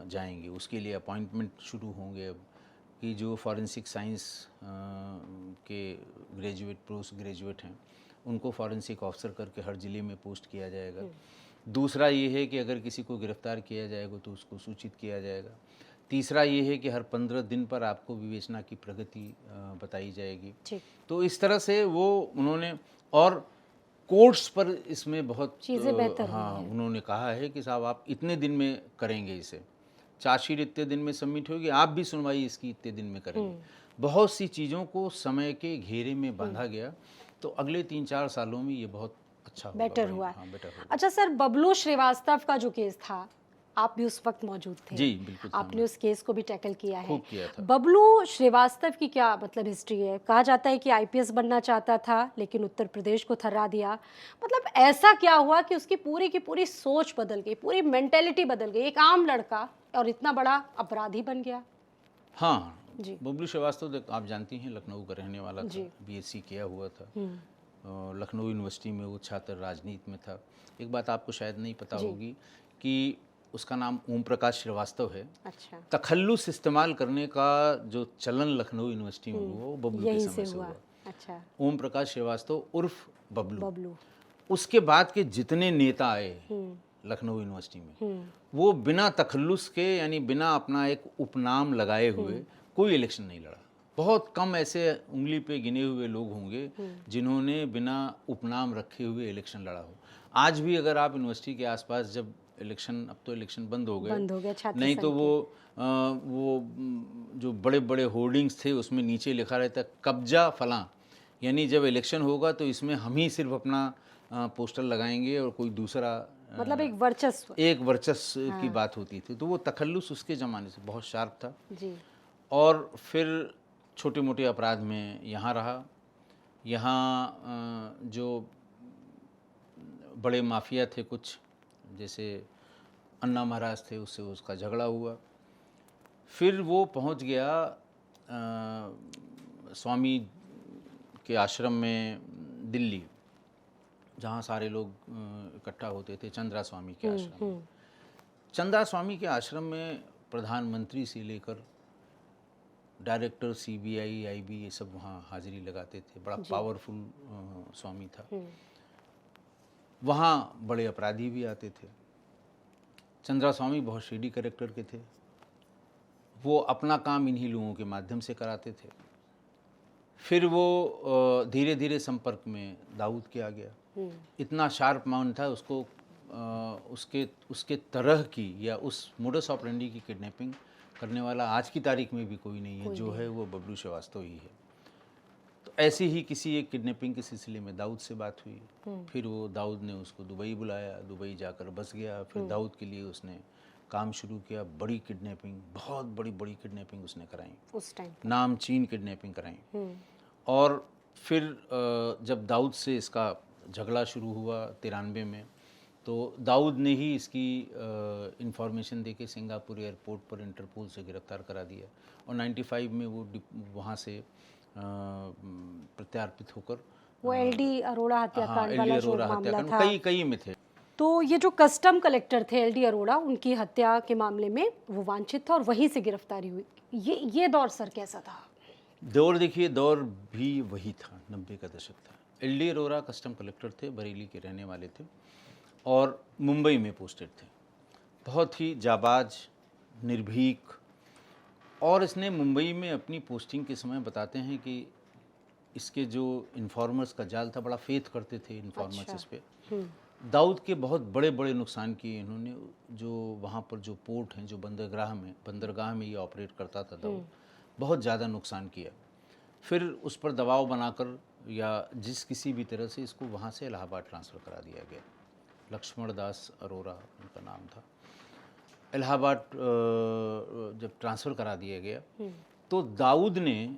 जाएंगे। उसके लिए अपॉइंटमेंट शुरू होंगे अब, कि जो फॉरेंसिक साइंस के ग्रेजुएट, पोस्ट ग्रेजुएट हैं, उनको फॉरेंसिक ऑफिसर करके हर ज़िले में पोस्ट किया जाएगा। दूसरा ये है कि अगर किसी को गिरफ्तार किया जाएगा तो उसको सूचित किया जाएगा। तीसरा ये है कि हर 15 दिन पर आपको विवेचना की प्रगति बताई जाएगी। तो इस तरह से वो उन्होंने, और कोर्ट्स पर इसमें बहुत चीज़ें बेहतर, हाँ, उन्होंने कहा है कि साहब आप इतने दिन में करेंगे, इसे चार्जशीट इतने दिन में सबमिट होगी, आप भी सुनवाई इसकी इतने दिन में करेंगे। बहुत सी चीज़ों को समय के घेरे में बांधा गया, तो अगले 3-4 सालों में ये बहुत अच्छा होगा, बेटर हुआ है। हाँ, बेटर होगा। अच्छा सर, बबलू श्रीवास्तव का जो केस था, आप भी उस वक्त मौजूद थे। जी बिल्कुल, आपने उस केस को भी टैकल किया है। खूब किया था। बबलू श्रीवास्तव की क्या मतलब हिस्ट्री है? कहा जाता है कि आईपीएस बनना चाहता था लेकिन उत्तर प्रदेश को थर्रा दिया। मतलब ऐसा क्या हुआ कि उसकी पूरी की पूरी सोच बदल गई, पूरी मेंटेलिटी बदल गई, एक आम लड़का और इतना बड़ा अपराधी बन गया? हाँ जी, बबलू श्रीवास्तव आप जानती हैं, लखनऊ का रहने वाला था, बीएससी किया हुआ था, लखनऊ यूनिवर्सिटी में वो छात्र राजनीति में था। एक बात आपको शायद नहीं पता होगी कि उसका नाम ओम प्रकाश श्रीवास्तव है। अच्छा। तखल्लुस इस्तेमाल करने का जो चलन लखनऊ यूनिवर्सिटी में हुआ वो बबलू के समय से हुआ। अच्छा। ओम प्रकाश श्रीवास्तव उर्फ बबलू। उसके बाद के जितने नेता आए लखनऊ यूनिवर्सिटी में, वो बिना तखल्लुस के, यानी बिना अपना एक उपनाम लगाए हुए कोई इलेक्शन नहीं लड़ा। बहुत कम ऐसे उंगली पे गिने हुए लोग होंगे जिन्होंने बिना उपनाम रखे हुए इलेक्शन लड़ा हो। आज भी अगर आप यूनिवर्सिटी के आसपास जब इलेक्शन, अब तो इलेक्शन बंद हो गए, नहीं तो वो जो बड़े बड़े होर्डिंग्स थे उसमें नीचे लिखा रहता कब्जा फलां, यानी जब इलेक्शन होगा तो इसमें हम ही सिर्फ अपना पोस्टर लगाएंगे और कोई दूसरा, मतलब एक वर्चस्व की बात होती थी। तो वो तखल्लुस उसके ज़माने से बहुत शार्प था जी। और फिर छोटे मोटे अपराध में यहाँ रहा। यहाँ जो बड़े माफिया थे कुछ, जैसे अन्ना महाराज थे, उससे उसका झगड़ा हुआ। फिर वो पहुँच गया स्वामी के आश्रम में दिल्ली, जहाँ सारे लोग इकट्ठा होते थे, चंद्रा स्वामी के आश्रम में। चंद्रा स्वामी के आश्रम में प्रधानमंत्री से लेकर डायरेक्टर सीबीआई, आईबी, ये सब वहाँ हाजिरी लगाते थे। बड़ा पावरफुल स्वामी था। वहाँ बड़े अपराधी भी आते थे। चंद्रा स्वामी बहुत शेडी कैरेक्टर के थे। वो अपना काम इन्हीं लोगों के माध्यम से कराते थे। फिर वो धीरे धीरे संपर्क में दाऊद के आ गया। इतना शार्प माउंट था उसको, उसके तरह की या उस मोडस ऑपरेंडी की किडनैपिंग करने वाला आज की तारीख में भी कोई नहीं है। जो है वो बबलू श्रीवास्तव ही है। तो ऐसी ही किसी एक किडनैपिंग के सिलसिले में दाऊद से बात हुई। फिर वो दाऊद ने उसको दुबई बुलाया, दुबई जाकर बस गया। फिर दाऊद के लिए उसने काम शुरू किया। बड़ी किडनैपिंग, बहुत बड़ी बड़ी किडनैपिंग उसने कराई, उस टाइम नामचीन किडनैपिंग कराई। और फिर जब दाऊद से इसका झगड़ा शुरू हुआ 93 में, तो दाऊद ने ही इसकी इंफॉर्मेशन देके सिंगापुर एयरपोर्ट पर इंटरपोल से गिरफ्तार करा दिया। और 95 में वो वहाँ से प्रत्यार्पित होकर वो एलडी अरोड़ा हत्याकांड वाला जो मामला था, कई में थे। तो ये जो कस्टम कलेक्टर थे एलडी अरोड़ा, उनकी हत्या के मामले में वो वांछित था और वहीं से गिरफ्तारी हुई। ये दौर सर कैसा था? दौर देखिए, दौर भी वही था, 90 का दशक था। एलडी अरोड़ा कस्टम कलेक्टर थे, बरेली के रहने वाले थे और मुंबई में पोस्टेड थे। बहुत ही जाबाज, निर्भीक। और इसने मुंबई में अपनी पोस्टिंग के समय बताते हैं कि इसके जो इन्फॉर्मर्स का जाल था, बड़ा फेथ करते थे इन्फॉर्मर्स इस पे। दाऊद के बहुत बड़े बड़े नुकसान किए इन्होंने। जो वहाँ पर जो पोर्ट हैं, जो बंदरगाह में ये ऑपरेट करता था दाऊद, बहुत ज़्यादा नुकसान किया। फिर उस पर दबाव बनाकर या जिस किसी भी तरह से इसको वहाँ से इलाहाबाद ट्रांसफ़र करा दिया गया। लक्ष्मण दास अरोड़ा उनका नाम था। इलाहाबाद जब ट्रांसफ़र करा दिया गया तो दाऊद ने,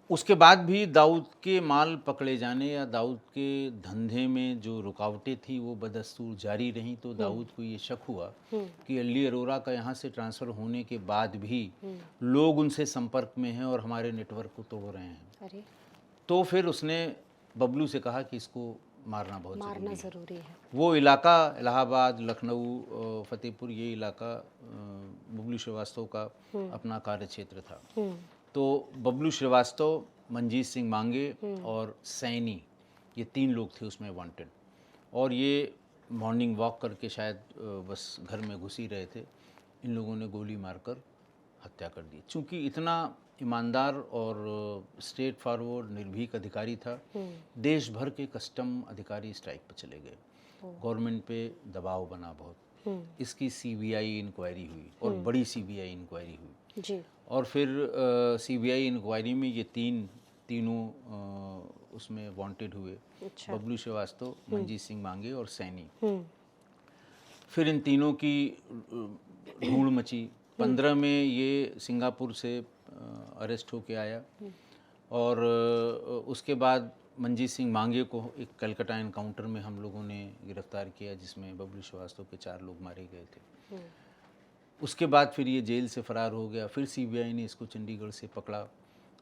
उसके बाद भी दाऊद के माल पकड़े जाने या दाऊद के धंधे में जो रुकावटें थी वो बदस्तूर जारी रहीं। तो दाऊद को ये शक हुआ कि एलडी अरोड़ा का यहाँ से ट्रांसफ़र होने के बाद भी लोग उनसे संपर्क में हैं और हमारे नेटवर्क को तोड़ रहे हैं। अरे, तो फिर उसने बबलू से कहा कि इसको मारना बहुत ज़रूरी है। वो इलाका इलाहाबाद, लखनऊ, फतेहपुर, ये इलाका बबलू श्रीवास्तव का अपना कार्य क्षेत्र था। तो बबलू श्रीवास्तव, मंजीत सिंह मांगे और सैनी, ये 3 लोग थे उसमें वांटेड। और ये मॉर्निंग वॉक करके शायद बस घर में घुस ही रहे थे। इन लोगों ने गोली मारकर हत्या कर दी। चूँकि इतना ईमानदार और स्ट्रेट फॉरवर्ड निर्भीक अधिकारी था, देश भर के कस्टम अधिकारी स्ट्राइक पर चले गए। गवर्नमेंट पे दबाव बना बहुत। इसकी सीबीआई इंक्वायरी हुई और बड़ी सीबीआई इंक्वायरी हुई जी। और फिर सीबीआई इंक्वायरी में ये तीनों उसमें वांटेड हुए। अच्छा। बबलू श्रीवास्तव, मंजीत सिंह मांगे और सैनी। फिर इन तीनों की धूल मची। 15 में ये सिंगापुर से अरेस्ट होके आया और उसके बाद मंजीत सिंह मांगे को एक कलकत्ता एनकाउंटर में हम लोगों ने गिरफ्तार किया, जिसमें बबलू श्रीवास्तव के 4 लोग मारे गए थे। उसके बाद फिर ये जेल से फरार हो गया। फिर सीबीआई ने इसको चंडीगढ़ से पकड़ा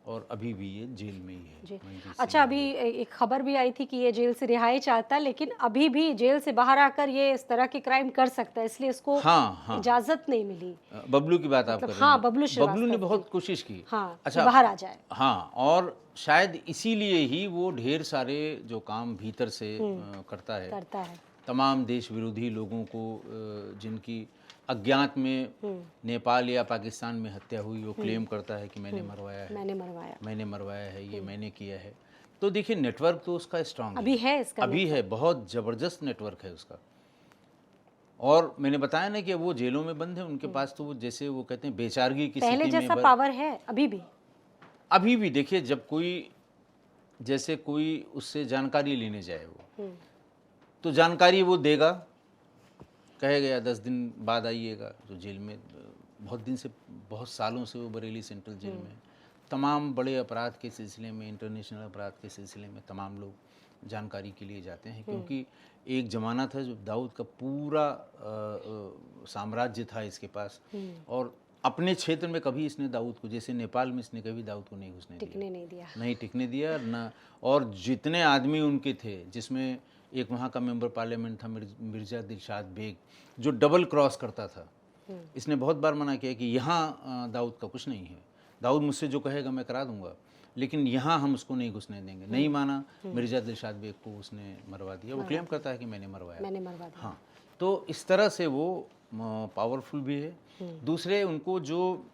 और अभी भी ये जेल में ही है। जी। अच्छा, अभी एक खबर भी आई थी कि ये जेल से रिहाई चाहता है, लेकिन अभी भी जेल से बाहर आकर ये इस तरह के क्राइम कर सकता है, इसलिए इसको इजाजत नहीं मिली। बबलू की बात आप कर रहे हैं? हाँ, बबलू ने बहुत कोशिश की। हाँ, अच्छा, बाहर आ जाए। हाँ, और शायद इसीलिए ही वो ढेर सारे जो काम भीतर से करता है, तमाम देश विरोधी लोगों को जिनकी अज्ञात में नेपाल या पाकिस्तान में हत्या हुई, वो क्लेम करता है कि मैंने मरवाया है, ये मैंने किया है। तो देखिए, नेटवर्क तो उसका स्ट्रांग अभी है, इसका अभी है, बहुत ज़बरदस्त नेटवर्क है उसका। और मैंने बताया ना कि वो जेलों में बंद है, उनके पास तो वो जैसे वो कहते हैं बेचारगी की पहले जैसा पावर है अभी भी देखिए, जब कोई उससे जानकारी लेने जाए वो, तो जानकारी वो देगा, कहेगा या 10 दिन बाद आइएगा। तो जेल में बहुत सालों से वो बरेली सेंट्रल जेल में, तमाम बड़े अपराध के सिलसिले में, इंटरनेशनल अपराध के सिलसिले में तमाम लोग जानकारी के लिए जाते हैं। क्योंकि एक ज़माना था जब दाऊद का पूरा साम्राज्य था इसके पास, और अपने क्षेत्र में कभी इसने दाऊद को, जैसे नेपाल में इसने कभी दाऊद को नहीं घुसने टिकने दिया ना। और जितने आदमी उनके थे, जिसमें एक वहाँ का मेंबर पार्लियामेंट था मिर्ज़ा दिलशाद बेग, जो डबल क्रॉस करता था, इसने बहुत बार मना किया कि यहाँ दाऊद का कुछ नहीं है, दाऊद मुझसे जो कहेगा मैं करा दूंगा, लेकिन यहाँ हम उसको नहीं घुसने देंगे। नहीं माना, मिर्ज़ा दिलशाद बेग को उसने मरवा दिया। वो क्लेम करता है कि मैंने मरवा दिया। हाँ, तो इस तरह से वो पावरफुल भी है। दूसरे, उनको जो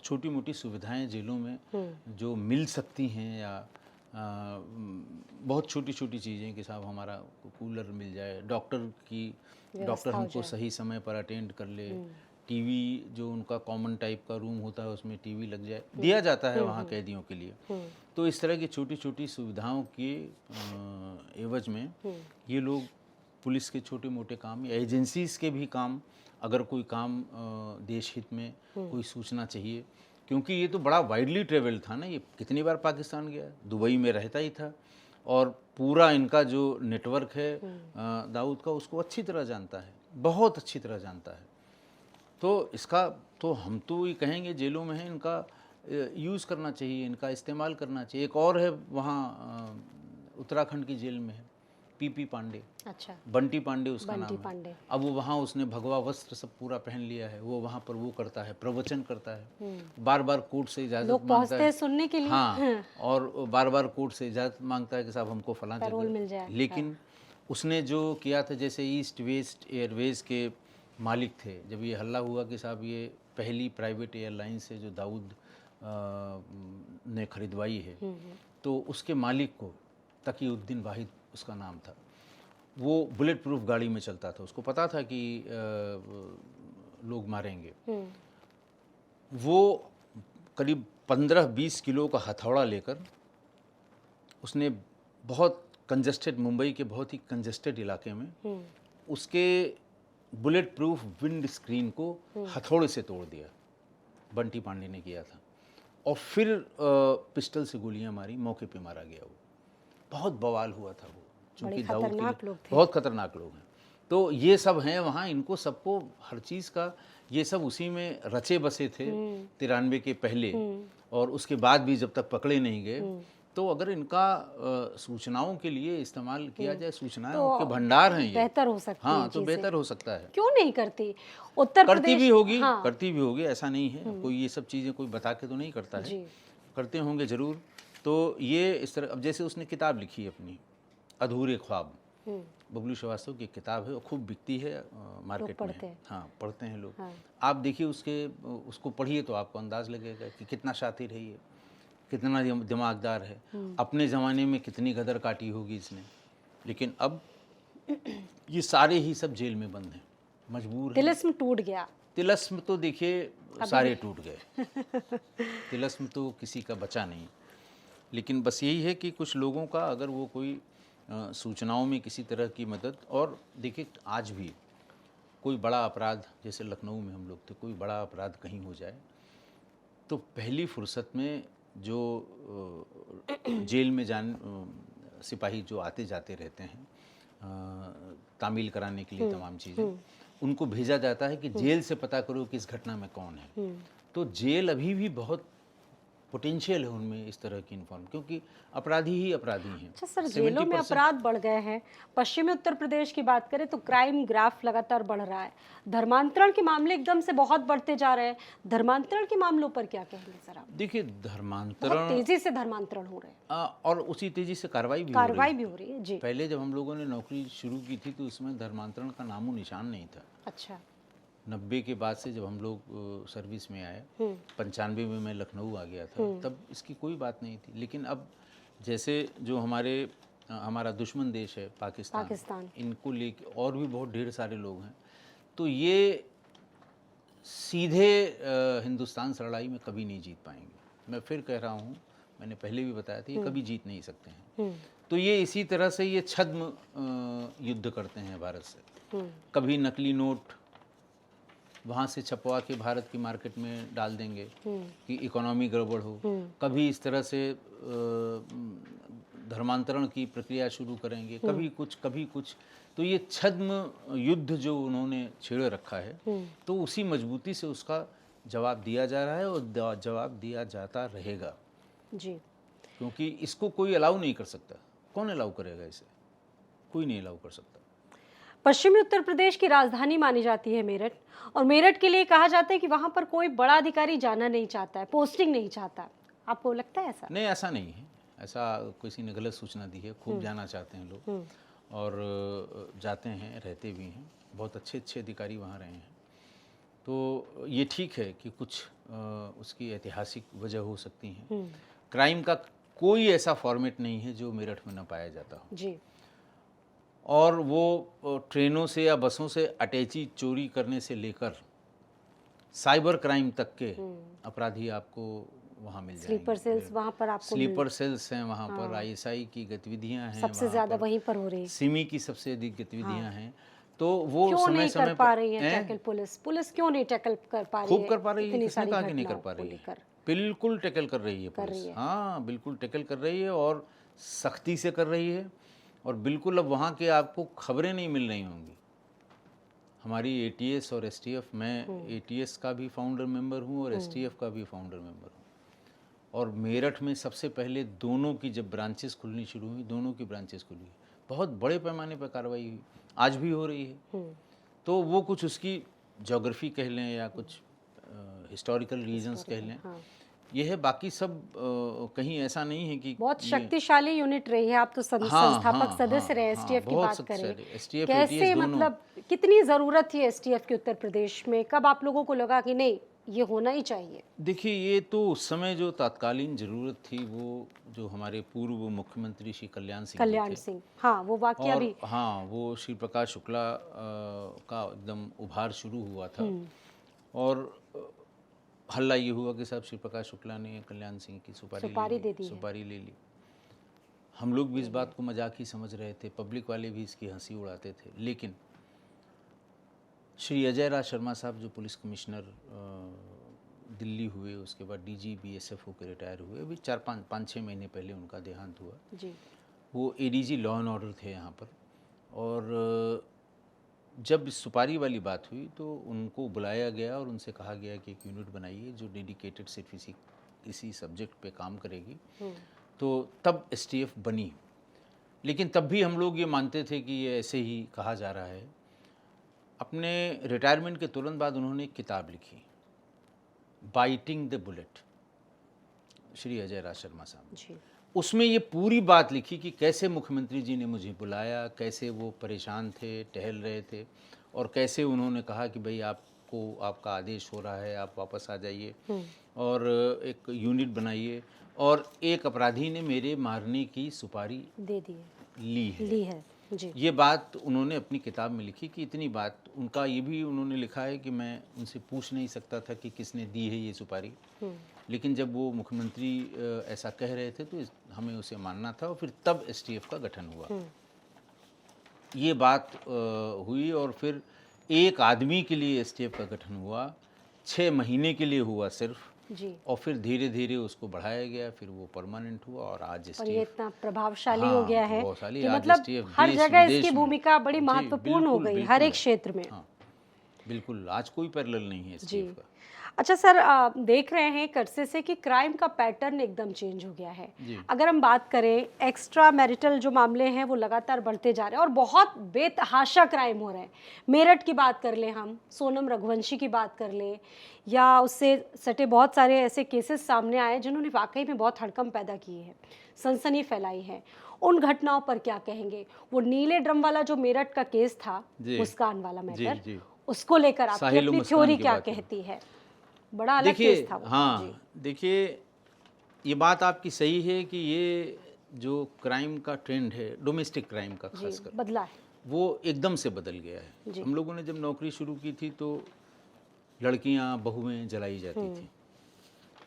छोटी मोटी सुविधाएं जेलों में जो मिल सकती हैं, या बहुत छोटी छोटी चीज़ें कि साहब हमारा कूलर मिल जाए, डॉक्टर हमको सही समय पर अटेंड कर ले, टीवी जो उनका कॉमन टाइप का रूम होता है उसमें टीवी लग जाए, दिया जाता है वहाँ कैदियों के लिए। तो इस तरह की छोटी छोटी सुविधाओं के एवज में ये लोग पुलिस के छोटे मोटे काम या एजेंसीज के भी काम, अगर कोई काम देश हित में कोई सूचना चाहिए, क्योंकि ये तो बड़ा वाइडली ट्रेवल था ना, ये कितनी बार पाकिस्तान गया, दुबई में रहता ही था और पूरा इनका जो नेटवर्क है दाऊद का, उसको अच्छी तरह जानता है, बहुत अच्छी तरह जानता है। तो इसका तो हम तो ये कहेंगे जेलों में है, इनका यूज़ करना चाहिए, इनका इस्तेमाल करना चाहिए। एक और है वहाँ उत्तराखंड की जेल में है पीपी पांडे, अच्छा, बंटी पांडे उसका बंटी नाम है। पांडे। अब वो वहाँ उसने भगवा वस्त्र सब पूरा पहन लिया है, वो वहाँ पर वो करता है, प्रवचन करता है, बार बार कोर्ट से इजाज़त लोग मांगता पहुंचते है हैं सुनने के लिए। हाँ, और बार बार कोर्ट से इजाज़त मांगता है कि साहब हमको फलां पैरोल मिल जगह। जाए। लेकिन उसने जो किया था, जैसे ईस्ट वेस्ट एयरवेज़ के मालिक थे, जब ये हल्ला हुआ कि साहब ये पहली प्राइवेट एयरलाइंस है जो दाऊद ने खरीदवाई है, तो उसके मालिक को तकीउद्दीन वाहिद उसका नाम था, वो बुलेट प्रूफ गाड़ी में चलता था, उसको पता था कि लोग मारेंगे। वो करीब 15-20 किलो का हथौड़ा लेकर उसने बहुत कंजस्टेड, मुंबई के बहुत ही कंजस्टेड इलाके में उसके बुलेट प्रूफ विंड स्क्रीन को हथौड़े से तोड़ दिया, बंटी पांडे ने किया था। और फिर पिस्टल से गोलियां मारी, मौके पे मारा गया। वो बहुत बवाल हुआ था वो, क्योंकि दाऊद के लिए बहुत खतरनाक लोग हैं। तो ये सब हैं वहाँ, इनको सबको हर चीज़ का ये सब उसी में रचे बसे थे 93 के पहले, और उसके बाद भी जब तक पकड़े नहीं गए। तो अगर इनका सूचनाओं के लिए इस्तेमाल किया जाए, सूचनाएं तो के भंडार हैं ये, बेहतर हो सकती है। हाँ, तो बेहतर हो सकता है। क्यों नहीं करती उत्तर करती प्रदेश? भी होगी, हाँ। करती भी होगी, ऐसा नहीं है। कोई ये सब चीज़ें कोई बता के तो नहीं करता है, करते होंगे ज़रूर। तो ये इस तरह, अब जैसे उसने किताब लिखी अपनी अधूरे ख्वाब, बबलू श्रीवास्तव की किताब है, वो खूब बिकती है मार्केट में। हाँ, पढ़ते हैं लोग। आप देखिए उसको पढ़िए तो आपको अंदाज़ लगेगा कि कितना शातिर है ये, कितना दिमागदार है। अपने ज़माने में कितनी गदर काटी होगी इसने, लेकिन अब ये सारे ही सब जेल में बंद हैं, मजबूर हैं। तिलिस्म टूट गया। तिलिस्म तो देखिए सारे टूट गए, तिलिस्म तो किसी का बचा नहीं। लेकिन बस यही है कि कुछ लोगों का अगर वो कोई सूचनाओं में किसी तरह की मदद, और देखिए आज भी कोई बड़ा अपराध, जैसे लखनऊ में हम लोग थे, कोई बड़ा अपराध कहीं हो जाए तो पहली फुर्सत में जो जेल में सिपाही जो आते जाते रहते हैं तामील कराने के लिए तमाम चीज़ें, उनको भेजा जाता है कि जेल से पता करो कि इस घटना में कौन है। तो जेल अभी भी बहुत पोटेंशियल है उनमें इस तरह की इन्फॉर्म, क्योंकि अपराधी ही अपराधी हैं। अच्छा सर, जेलों में अपराध बढ़ गए हैं। पश्चिमी उत्तर प्रदेश की बात करें तो क्राइम ग्राफ लगातार बढ़ रहा है। धर्मांतरण के मामले एकदम से बहुत बढ़ते जा रहे हैं। धर्मांतरण के मामलों पर क्या कहेंगे सर आप? देखिए, धर्मांतरण तेजी से धर्मांतरण हो रहे हैं और उसी तेजी से कार्रवाई भी हो रही है जी। पहले जब हम लोगों ने नौकरी शुरू की थी तो उसमें धर्मांतरण का नामो निशान नहीं था। अच्छा, 90 के बाद से जब हम लोग सर्विस में आए, 95 में मैं लखनऊ आ गया था, तब इसकी कोई बात नहीं थी। लेकिन अब जैसे जो हमारा दुश्मन देश है पाकिस्तान, इनको लेके और भी बहुत ढेर सारे लोग हैं, तो ये सीधे हिंदुस्तान से लड़ाई में कभी नहीं जीत पाएंगे। मैं फिर कह रहा हूँ, मैंने पहले भी बताया था, ये कभी जीत नहीं सकते हैं। तो ये इसी तरह से ये छद्म युद्ध करते हैं भारत से। कभी नकली नोट वहाँ से छपवा के भारत की मार्केट में डाल देंगे कि इकोनॉमी गड़बड़ हो, कभी इस तरह से धर्मांतरण की प्रक्रिया शुरू करेंगे, कभी कुछ। तो ये छद्म युद्ध जो उन्होंने छेड़ रखा है, तो उसी मजबूती से उसका जवाब दिया जा रहा है और जवाब दिया जाता रहेगा जी, क्योंकि इसको कोई अलाउ नहीं कर सकता। कौन अलाउ करेगा इसे? कोई नहीं अलाउ कर सकता। पश्चिमी उत्तर प्रदेश की राजधानी मानी जाती है मेरठ, और मेरठ के लिए कहा जाता है कि वहां पर कोई बड़ा अधिकारी जाना नहीं चाहता है, पोस्टिंग नहीं चाहता। आपको लगता है ऐसा? नहीं, ऐसा नहीं है। ऐसा किसी ने गलत सूचना दी है। खूब जाना चाहते हैं लोग और जाते हैं, रहते भी हैं। बहुत अच्छे अधिकारी वहाँ रहे हैं। तो ये ठीक है कि कुछ उसकी ऐतिहासिक वजह हो सकती हैं। क्राइम का कोई ऐसा फॉर्मेट नहीं है जो मेरठ में न पाया जाता हो जी। और वो ट्रेनों से या बसों से अटैची चोरी करने से लेकर साइबर क्राइम तक के अपराधी आपको वहाँ मिल जाएंगे। स्लीपर सेल्स वहाँ पर आपको स्लीपर सेल्स हैं वहाँ पर, आईएसआई की गतिविधियाँ हैं सबसे वहाँ ज़्यादा पर, वहीं पर हो रही है। सिमी की सबसे अधिक गतिविधियाँ हैं। तो वो क्यों समय नहीं समय कर पा पर रही है टैकल पुलिस क्यों नहीं टैकल कर पा रही खूब है? कर पा रही है, इतनी किसने सारी कहा कि नहीं कर घटनाओं पा को रही है? लेकर बिल्कुल टैकल कर रही है कर पुलिस, रही है। हाँ बिल्कुल टैकल कर रही है और सख्ती से कर रही है। और बिल्कुल अब वहाँ के आपको खबरें नहीं मिल रही होंगी। हमारी एटीएस और एसटीएफ, मैं एटीएस का भी फाउंडर मेंबर हूँ और एसटीएफ का भी फाउंडर मेंबर हूँ। और मेरठ में सबसे पहले दोनों की जब ब्रांचेस खुलनी शुरू हुई, दोनों की ब्रांचेस खुली, बहुत बड़े पैमाने पर कार्रवाई हुई, आज भी हो रही है। तो वो कुछ उसकी ज्योग्राफी कह लें या कुछ हिस्टोरिकल रीजंस कह लें, ये है। बाकी सब कहीं ऐसा नहीं है कि बहुत शक्तिशाली यूनिट रही है। आप तो संस्थापक सदस्य रहे, एसटीएफ की बात करें, एसटीएफ कैसे मतलब कितनी ज़रूरत थी एसटीएफ की उत्तर प्रदेश में? कब आप लोगों को लगा कि नहीं ये होना ही चाहिए? देखिए, ये तो उस समय जो तात्कालीन ज़रूरत थी, वो जो हमारे पूर्व मुख्यमंत्री श्री कल्याण सिंह जी थे, हाँ वो वाकया भी, हाँ वो श्री प्रकाश शुक्ला का एकदम उभार शुरू हुआ था। और हल्ला ये हुआ कि साहब श्री प्रकाश शुक्ला ने कल्याण सिंह की सुपारी ले ली। हम लोग भी इस बात को मजाक ही समझ रहे थे, पब्लिक वाले भी इसकी हंसी उड़ाते थे। लेकिन श्री अजय राज शर्मा साहब जो पुलिस कमिश्नर दिल्ली हुए, उसके बाद डीजी बीएसएफ होकर रिटायर हुए, अभी 4-5-6 महीने पहले उनका देहांत हुआ जी। वो एडीजी लॉ एंड ऑर्डर थे यहाँ पर। और जब सुपारी वाली बात हुई तो उनको बुलाया गया और उनसे कहा गया कि एक यूनिट बनाइए जो डेडिकेटेड सिर्फ इसी सब्जेक्ट पे काम करेगी। तो तब एसटीएफ बनी। लेकिन तब भी हम लोग ये मानते थे कि ये ऐसे ही कहा जा रहा है। अपने रिटायरमेंट के तुरंत बाद उन्होंने एक किताब लिखी, biting the bullet, Shri Ajay Raj Sharma साहब। उसमें ये पूरी बात लिखी कि कैसे मुख्यमंत्री जी ने मुझे बुलाया, कैसे वो परेशान थे, टहल रहे थे, और कैसे उन्होंने कहा कि भाई आपका आदेश हो रहा है, आप वापस आ जाइए और एक यूनिट बनाइए। और एक अपराधी ने मेरे मारने की सुपारी दे दी ली है। जी। ये बात उन्होंने अपनी किताब में लिखी कि इतनी बात उनका ये भी उन्होंने लिखा है कि मैं उनसे पूछ नहीं सकता था कि किसने दी है ये सुपारी, लेकिन जब वो मुख्यमंत्री ऐसा कह रहे थे तो हमें उसे मानना था। और फिर तब एसटीएफ का गठन हुआ, ये बात हुई। और फिर एक आदमी के लिए एसटीएफ का गठन हुआ, 6 महीने के लिए हुआ सिर्फ जी। और फिर धीरे धीरे उसको बढ़ाया गया, फिर वो परमानेंट हुआ और आज एसटीएफ, और ये इतना प्रभावशाली हो गया है कि आज मतलब हर जगह इसकी भूमिका बड़ी महत्वपूर्ण हो गई, हर एक क्षेत्र में। हाँ, बिल्कुल, आज कोई पैरेलल नहीं है एसटीएफ का। अच्छा सर, आप देख रहे हैं कर्से से कि क्राइम का पैटर्न एकदम चेंज हो गया है। अगर हम बात करें, एक्स्ट्रा मैरिटल जो मामले हैं वो लगातार बढ़ते जा रहे हैं और बहुत बेतहाशा क्राइम हो रहे हैं। मेरठ की बात कर लें, हम सोनम रघुवंशी की बात कर लें, या उससे सटे बहुत सारे ऐसे केसेस सामने आए जिन्होंने वाकई में बहुत हड़कंप पैदा किए हैं, सनसनी फैलाई है। उन घटनाओं पर क्या कहेंगे? वो नीले ड्रम वाला जो मेरठ का केस था, मुस्कान वाला मैटर, उसको लेकर आपकी अपनी थ्योरी क्या कहती है? बड़ा अलग केस था वो। हाँ, देखिए, ये बात आपकी सही है कि ये जो क्राइम का ट्रेंड है, डोमेस्टिक क्राइम का खासकर, बदला है, वो एकदम से बदल गया है। हम लोगों ने जब नौकरी शुरू की थी तो लड़कियां, बहुएं जलाई जाती थी,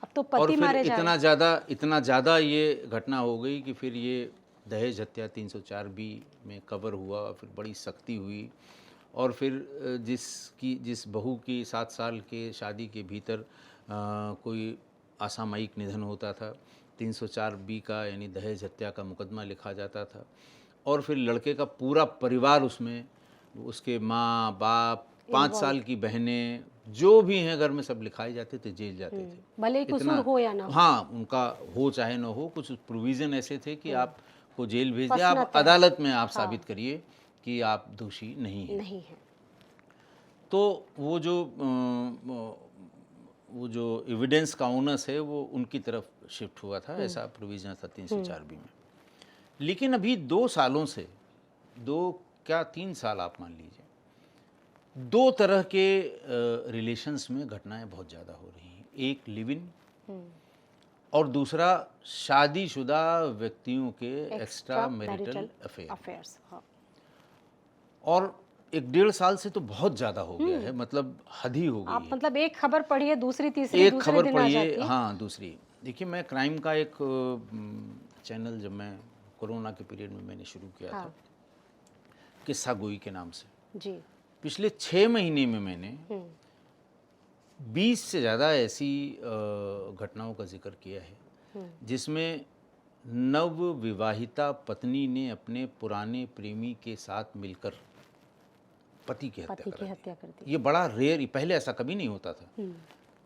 अब तो पति मारे जा रहे हैं। इतना ज़्यादा ये घटना हो गई कि फिर ये दहेज हत्या 304B में कवर हुआ, फिर बड़ी सख्ती हुई। और फिर जिस बहू की 7 साल के शादी के भीतर कोई असामयिक निधन होता था, 304B का यानी दहेज हत्या का मुकदमा लिखा जाता था। और फिर लड़के का पूरा परिवार उसमें, उसके माँ बाप, 5 साल की बहनें, जो भी हैं घर में, सब लिखाए जाते थे, जेल जाते थे, भले ही कसूर हो या ना हो। हाँ, उनका हो चाहे ना हो, कुछ प्रोविज़न ऐसे थे कि आपको जेल भेज दिया, आप अदालत में आप साबित करिए कि आप दोषी नहीं हैं। तो वो जो एविडेंस का ओनस है वो उनकी तरफ शिफ्ट हुआ था, ऐसा प्रोविजन था 304B में। लेकिन अभी 2 सालों से, 3 साल आप मान लीजिए, 2 तरह के रिलेशंस में घटनाएं बहुत ज़्यादा हो रही हैं। एक लिव इन और दूसरा शादीशुदा व्यक्तियों के एक्स्ट्रा मैरिटल अफेयर्स। और एक 1.5 साल से तो बहुत ज़्यादा हो गया है, मतलब हद ही हो गई आप है। मतलब एक खबर पढ़िए, दूसरी तीसरी एक दूसरे खबर दिन आ पढ़िए, जाती है। हाँ दूसरी। देखिए मैं क्राइम का एक चैनल जब मैं कोरोना के पीरियड में मैंने शुरू किया हाँ था, किस्सा गोई के नाम से। जी। पिछले 6 महीने में मैंने 20 से ज़्यादा ऐसी घटनाओं का जिक्र किया है जिसमें नव विवाहिता पत्नी ने अपने पुराने प्रेमी के साथ मिलकर पति की पति हत्या की करा हत्या कर दी। दी। ये बड़ा रेयर, पहले ऐसा कभी नहीं होता था।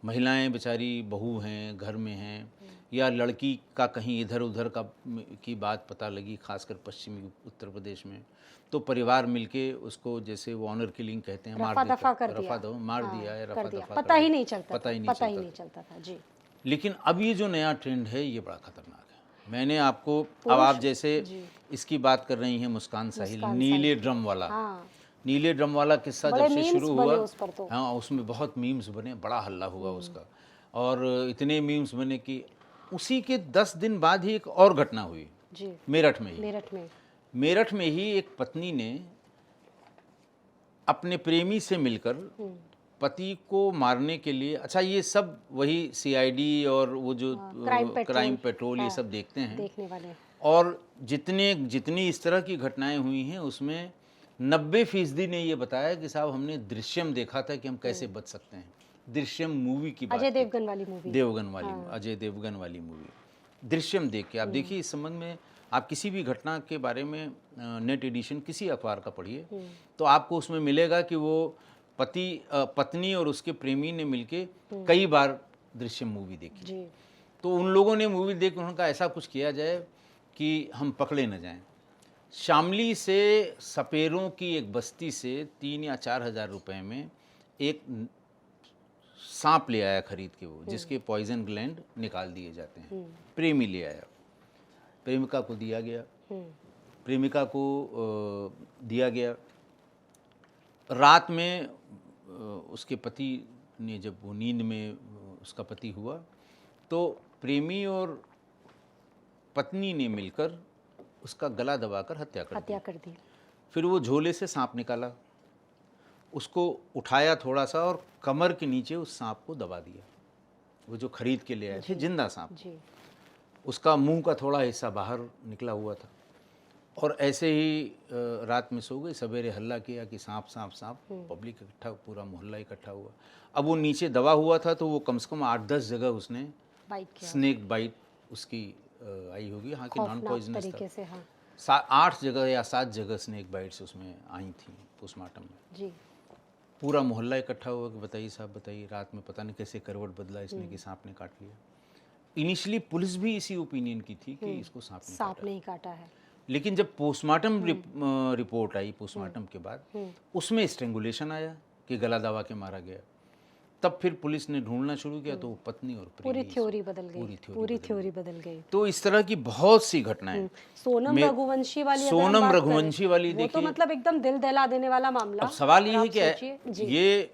महिलाएं बेचारी बहू हैं, घर में हैं, या लड़की का कहीं इधर उधर का की बात पता लगी, खासकर पश्चिमी उत्तर प्रदेश में, तो परिवार मिलके उसको, जैसे वो ऑनर किलिंग कहते हैं, मार रफा दफा देते, कर दिया। रफा दफा मार दिया है, रफा कर दिया, दफा पता कर ही दिया, नहीं चलता पता था, ही नहीं पता ही चलता नहीं था। चलता था जी। लेकिन अब ये जो नया ट्रेंड है ये बड़ा खतरनाक है। मैंने आपको, अब आप जैसे जी। इसकी बात कर रही हैं, मुस्कान साहिल, मुस्कान नीले साहिल। ड्रम वाला, हाँ, नीले ड्रम वाला किस्सा बड़े जब से मीम्स शुरू बने हुआ, उस पर तो। हाँ उसमें बहुत मीम्स बने, बड़ा हल्ला हुआ उसका, और इतने मीम्स बने कि उसी के 10 दिन बाद ही एक और घटना हुई जी। मेरठ में ही। मेरठ में ही एक पत्नी ने अपने प्रेमी से मिलकर पति को मारने के लिए, अच्छा ये सब वही सीआईडी और वो जो क्राइम पेट्रोल ये सब देखते हैं, देखने वाले। और जितनी इस तरह की घटनाएं हुई हैं उसमें 90% ने ये बताया कि साहब हमने दृश्यम देखा था कि हम कैसे बच सकते हैं। दृश्यम मूवी की बात, अजय देवगन वाली मूवी। अजय देवगन वाली मूवी दृश्यम देख के आप देखिए, इस संबंध में आप किसी भी घटना के बारे में नेट एडिशन किसी अखबार का पढ़िए तो आपको उसमें मिलेगा कि वो पत्नी और उसके प्रेमी ने मिलके कई बार दृश्यम मूवी देखी जी। तो उन लोगों ने मूवी देख के उनका ऐसा कुछ किया जाए कि हम पकड़े न जाएं। शामली से सपेरों की एक बस्ती से 3 या 4 हज़ार रुपए में एक सांप ले आया खरीद के, वो जिसके पॉइजन ग्लैंड निकाल दिए जाते हैं। प्रेमी ले आया, प्रेमिका को दिया गया, प्रेमिका को दिया गया। रात में उसके पति ने, जब वो नींद में उसका पति हुआ, तो प्रेमी और पत्नी ने मिलकर उसका गला दबाकर हत्या कर दी। फिर वो झोले से सांप निकाला, उसको उठाया थोड़ा सा और कमर के नीचे उस सांप को दबा दिया। वो जो खरीद के ले आए थे जिंदा सांप, उसका मुंह का थोड़ा हिस्सा बाहर निकला हुआ था, और ऐसे ही रात में सो गई। सवेरे हल्ला किया कि सांप सांप सांप, पब्लिक इकट्ठा, पूरा मोहल्ला इकट्ठा हुआ। अब वो नीचे दबा हुआ था तो वो कम से कम 8-10 जगह उसने स्नेक बाइट उसकी आई होगी, हाँ कि नॉन पॉइजनस था। हाँ। 8 जगह या 7 जगह स्नेक बाइट्स उसमें आई थी पोस्टमार्टम में जी। पूरा मोहल्ला इकट्ठा हुआ कि बताइए साहब बताइए, रात में पता नहीं कैसे करवट बदला इसने कि सांप ने काट लिया। इनिशियली पुलिस भी इसी ओपिनियन की थी कि इसको सांप ने काटा है, लेकिन जब पोस्टमार्टम रिपोर्ट आई, पोस्टमार्टम के बाद उसमें स्ट्रेंगुलेशन आया कि गला दबा के मारा गया। तब फिर पुलिस ने ढूंढना शुरू किया तो पत्नी और पूरी थ्योरी बदल गई, पूरी थ्योरी बदल गई। तो इस तरह की बहुत सी घटनाएं। सोनम रघुवंशी वाली, वो तो मतलब एकदम दिल दहला देने वाला मामला। अब सवाल ये है कि ये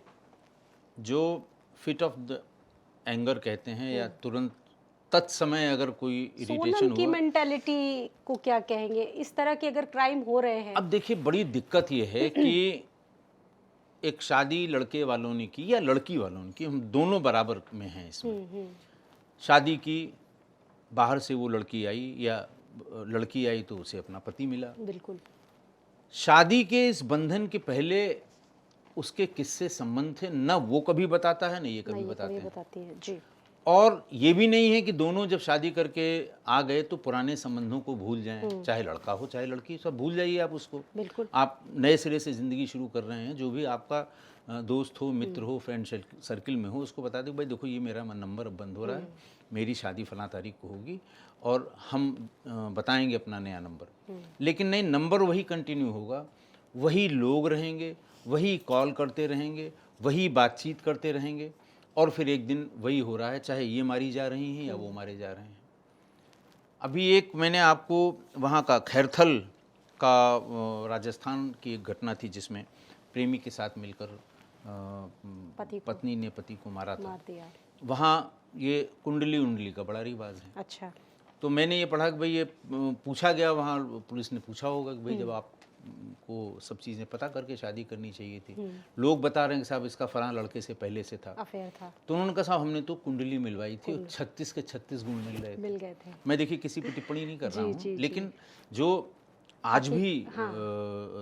जो फिट ऑफ द एंगर कहते हैं, या तुरंत तत्समय अगर कोई इरिटेशन हुआ, की मेंटालिटी को क्या कहेंगे, इस तरह के अगर क्राइम हो रहे हैं। अब देखिए बड़ी दिक्कत ये है कि एक शादी लड़के वालों ने की या लड़की वालों ने की, हम दोनों बराबर में हैं इसमें। शादी की, बाहर से वो लड़की आई या लड़की आई तो उसे अपना पति मिला। बिल्कुल। शादी के इस बंधन के पहले उसके किससे संबंध थे, न वो कभी बताता है न ये कभी बताती है जी। और ये भी नहीं है कि दोनों जब शादी करके आ गए तो पुराने संबंधों को भूल जाएं, चाहे लड़का हो चाहे लड़की, सब भूल जाइए आप उसको। बिल्कुल। आप नए सिरे से ज़िंदगी शुरू कर रहे हैं, जो भी आपका दोस्त हो, मित्र हो, फ्रेंड सर्किल में हो, उसको बता दो भाई देखो ये मेरा नंबर अब बंद हो रहा है, मेरी शादी फलां तारीख को होगी और हम बताएंगे अपना नया नंबर। लेकिन नहीं, नंबर वही कंटिन्यू होगा, वही लोग रहेंगे, वही कॉल करते रहेंगे, वही बातचीत करते रहेंगे, और फिर एक दिन वही हो रहा है, चाहे ये मारी जा रही हैं या वो मारे जा रहे हैं। अभी एक मैंने आपको वहाँ का खैरथल का राजस्थान की एक घटना थी जिसमें प्रेमी के साथ मिलकर पत्नी ने पति को मार दिया। वहाँ ये कुंडली का बड़ा रिवाज है। अच्छा। तो मैंने ये पढ़ा कि भाई ये पूछा गया, वहाँ पुलिस ने पूछा होगा कि भाई जब आप को सब चीज़ें पता करके शादी करनी चाहिए थी। लोग बता रहे हैं कि साहब इसका फलां लड़के से पहले से था, अफेयर था। तो उन्होंने कहा साहब हमने तो कुंडली मिलवाई थी और 36 के 36 गुण मिल गए थे। मैं देखिए किसी पर टिप्पणी नहीं कर रहा हूँ, लेकिन जो आज भी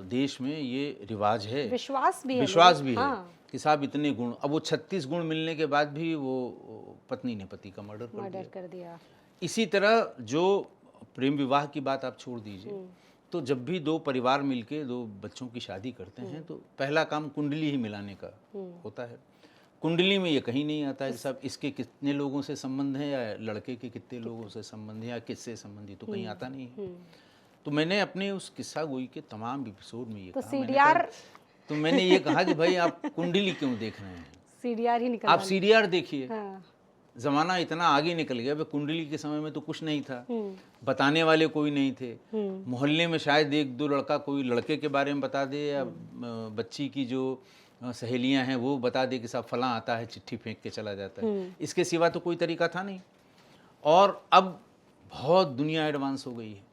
देश में ये रिवाज है, विश्वास भी है कि साहब इतने गुण। अब वो 36 गुण मिलने के बाद भी वो पत्नी ने पति का मर्डर कर दिया। इसी तरह जो प्रेम विवाह की बात आप छोड़ दीजिए, तो जब भी दो परिवार मिलके दो बच्चों की शादी करते हैं तो पहला काम कुंडली ही मिलाने का होता है। कुंडली में ये कहीं नहीं आता है कि साहब इसके कितने लोगों से संबंध है या लड़के के कितने लोगों से संबंध है या किससे संबंधित, तो कहीं आता नहीं है। तो मैंने अपने उस किस्सा गोई के तमाम एपिसोड में ये कहा, मैंने ये कहा कि भाई आप कुंडली क्यों देख रहे हैं, सीडीआर ही निकल, आप सीडीआर देखिए। जमाना इतना आगे निकल गया, भाई कुंडली के समय में तो कुछ नहीं था, बताने वाले कोई नहीं थे। मोहल्ले में शायद एक दो लड़का कोई लड़के के बारे में बता दे या बच्ची की जो सहेलियां हैं वो बता दे कि साहब फलां आता है, चिट्ठी फेंक के चला जाता है। इसके सिवा तो कोई तरीका था नहीं। और अब बहुत दुनिया एडवांस हो गई है,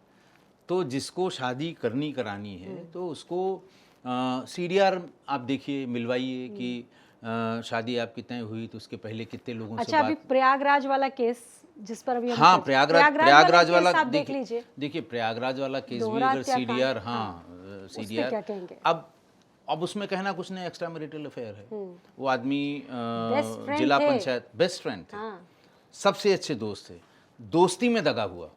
तो जिसको शादी करानी है तो उसको सीडीआर आप देखिए, मिलवाइए कि शादी आपकी तय हुई तो उसके पहले कितने लोगों से बात। अभी प्रयागराज वाला केस जिस पर अभी हाँ, प्रयागराज वाला देख लीजिए। देखिए प्रयागराज वाला केस भी अगर सीडीआर, सीडीआर अब उसमें कहना कुछ नहीं, एक्स्ट्रा मैरिटल अफेयर है। वो आदमी जिला पंचायत बेस्ट फ्रेंड थे, सबसे अच्छे दोस्त थे, दोस्ती में दगा हुआ।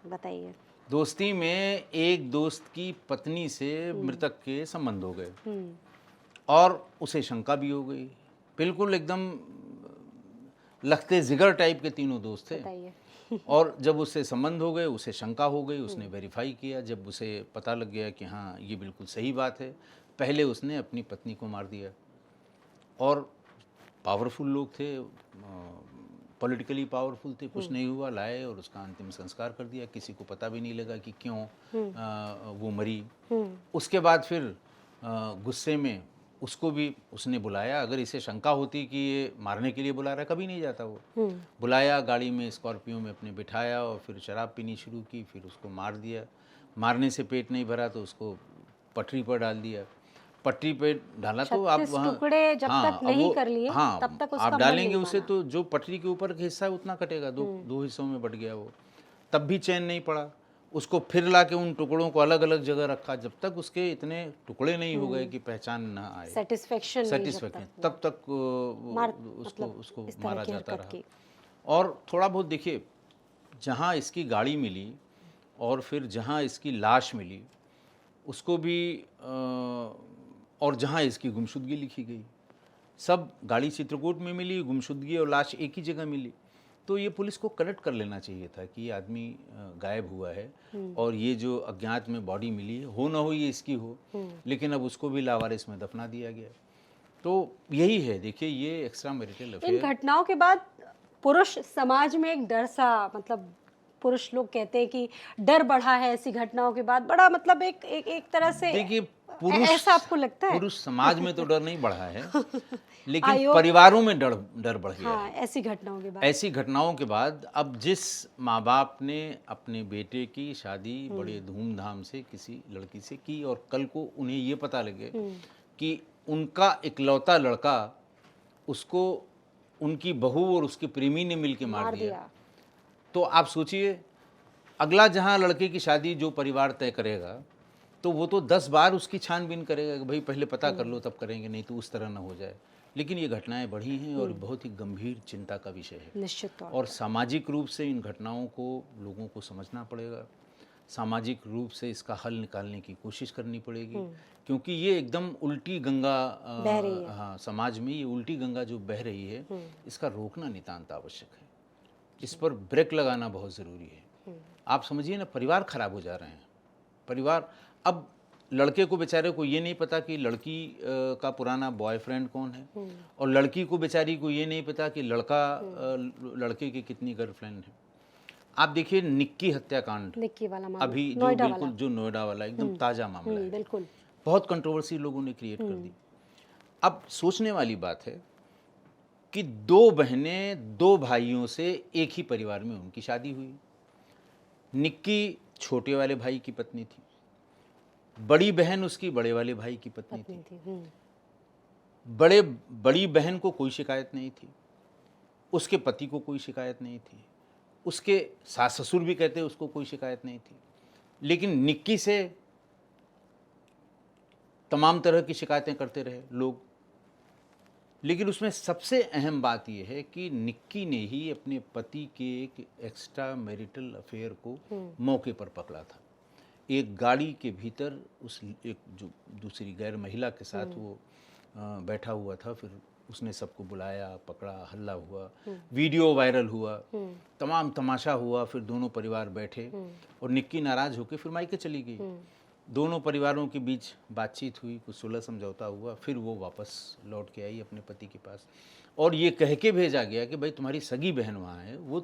बताइए, दोस्ती में एक दोस्त की पत्नी से मृतक के संबंध हो गए और उसे शंका भी हो गई। बिल्कुल एकदम लखते जिगर टाइप के तीनों दोस्त थे। और जब उससे संबंध हो गए, उसे शंका हो गई, उसने वेरीफाई किया। जब उसे पता लग गया कि हाँ ये बिल्कुल सही बात है, पहले उसने अपनी पत्नी को मार दिया। और पावरफुल लोग थे, पॉलिटिकली पावरफुल थे, कुछ नहीं हुआ, लाए और उसका अंतिम संस्कार कर दिया। किसी को पता भी नहीं लगा कि क्यों वो मरी। उसके बाद फिर गुस्से में उसको भी उसने बुलाया। अगर इसे शंका होती कि ये मारने के लिए बुला रहा है, कभी नहीं जाता वो। बुलाया, गाड़ी में स्कॉर्पियो में अपने बिठाया और फिर शराब पीनी शुरू की, फिर उसको मार दिया। मारने से पेट नहीं भरा तो उसको पटरी पर डाल दिया। पटरी पे डाला तो आप वहाँ टुकड़े जब तक नहीं कर लिए तब तक उसका आप डालेंगे उसे, तो जो पटरी के ऊपर का हिस्सा है उतना कटेगा। दो हिस्सों में बट गया वो, तब भी चैन नहीं पड़ा। उसको फिर ला के उन टुकड़ों को अलग अलग जगह रखा, जब तक उसके इतने टुकड़े नहीं हो गए कि पहचान ना आए, सेटिस्फेक्शन, तब तक उसको मारा जाता रहा। और थोड़ा बहुत देखिए, जहाँ इसकी गाड़ी मिली और फिर जहाँ इसकी लाश मिली उसको भी और जहाँ इसकी गुमशुदगी लिखी गई, सब गाड़ी चित्रकूट में मिली, गुमशुदगी और लाश एक ही जगह मिली। तो ये पुलिस को कनेक्ट कर लेना चाहिए था कि ये आदमी गायब हुआ है और ये जो अज्ञात में बॉडी मिली है, हो ना हो ये इसकी हो, लेकिन अब उसको भी लावारिस में दफना दिया गया। तो यही है, देखिए ये एक्स्ट्रा मैरिटल अफेयर। इन घटनाओं के बाद पुरुष समाज में एक डर सा, मतलब पुरुष लोग कहते हैं कि डर बढ़ा है ऐसी घटनाओं के बाद, बड़ा मतलब एक तरह से। देखिए पुरुष, ऐसा आपको लगता है? पुरुष समाज में तो डर नहीं बढ़ा है लेकिन परिवारों में डर बढ़ गया है ऐसी घटनाओं के बाद। अब जिस माँ बाप ने अपने बेटे की शादी बड़े धूमधाम से किसी लड़की से की और कल को उन्हें ये पता लगे कि उनका इकलौता लड़का उसको उनकी बहू और उसके प्रेमी ने मिलकर मार दिया, तो आप सोचिए अगला जहाँ लड़के की शादी जो परिवार तय करेगा तो वो तो 10 बार उसकी छानबीन करेगा कि भाई पहले पता कर लो तब करेंगे, नहीं तो उस तरह ना हो जाए। लेकिन ये घटनाएं बढ़ी हैं और बहुत ही गंभीर चिंता का विषय है निश्चित तौर और सामाजिक रूप से इन घटनाओं को लोगों को समझना पड़ेगा, सामाजिक रूप से इसका हल निकालने की कोशिश करनी पड़ेगी, क्योंकि ये एकदम उल्टी गंगा बह रही है। हाँ, समाज में ये उल्टी गंगा जो बह रही है इसका रोकना नितांत आवश्यक है, इस पर ब्रेक लगाना बहुत ज़रूरी है। आप समझिए ना, परिवार खराब हो जा रहे हैं। परिवार, अब लड़के को बेचारे को ये नहीं पता कि लड़की का पुराना बॉयफ्रेंड कौन है और लड़की को बेचारी को ये नहीं पता कि लड़के की कितनी गर्लफ्रेंड है। आप देखिए निक्की हत्याकांड, निक्की वाला मामला, अभी जो बिल्कुल जो नोएडा वाला एकदम ताज़ा मामला है, बिल्कुल बहुत कंट्रोवर्सी लोगों ने क्रिएट कर दी। अब सोचने वाली बात है कि 2 बहनें 2 भाइयों से एक ही परिवार में उनकी शादी हुई। निक्की छोटे वाले भाई की पत्नी थी, बड़ी बहन उसकी बड़े वाले भाई की पत्नी थी। थी। बड़ी बहन को कोई शिकायत नहीं थी, उसके पति को कोई शिकायत नहीं थी, उसके सास ससुर भी कहते उसको कोई शिकायत नहीं थी, लेकिन निक्की से तमाम तरह की शिकायतें करते रहे लोग। लेकिन उसमें सबसे अहम बात यह है कि निक्की ने ही अपने पति के एक एक्स्ट्रा मैरिटल अफेयर को मौके पर पकड़ा था। एक गाड़ी के भीतर उस एक जो दूसरी गैर महिला के साथ वो बैठा हुआ था, फिर उसने सबको बुलाया, पकड़ा, हल्ला हुआ, वीडियो वायरल हुआ, तमाम तमाशा हुआ, फिर दोनों परिवार बैठे और निक्की नाराज़ होकर फिर मायके चली गई। दोनों परिवारों के बीच बातचीत हुई, कुछ सुलह समझौता हुआ, फिर वो वापस लौट के आई अपने पति के पास और ये कह के भेजा गया कि भाई तुम्हारी सगी बहन वहाँ है, वो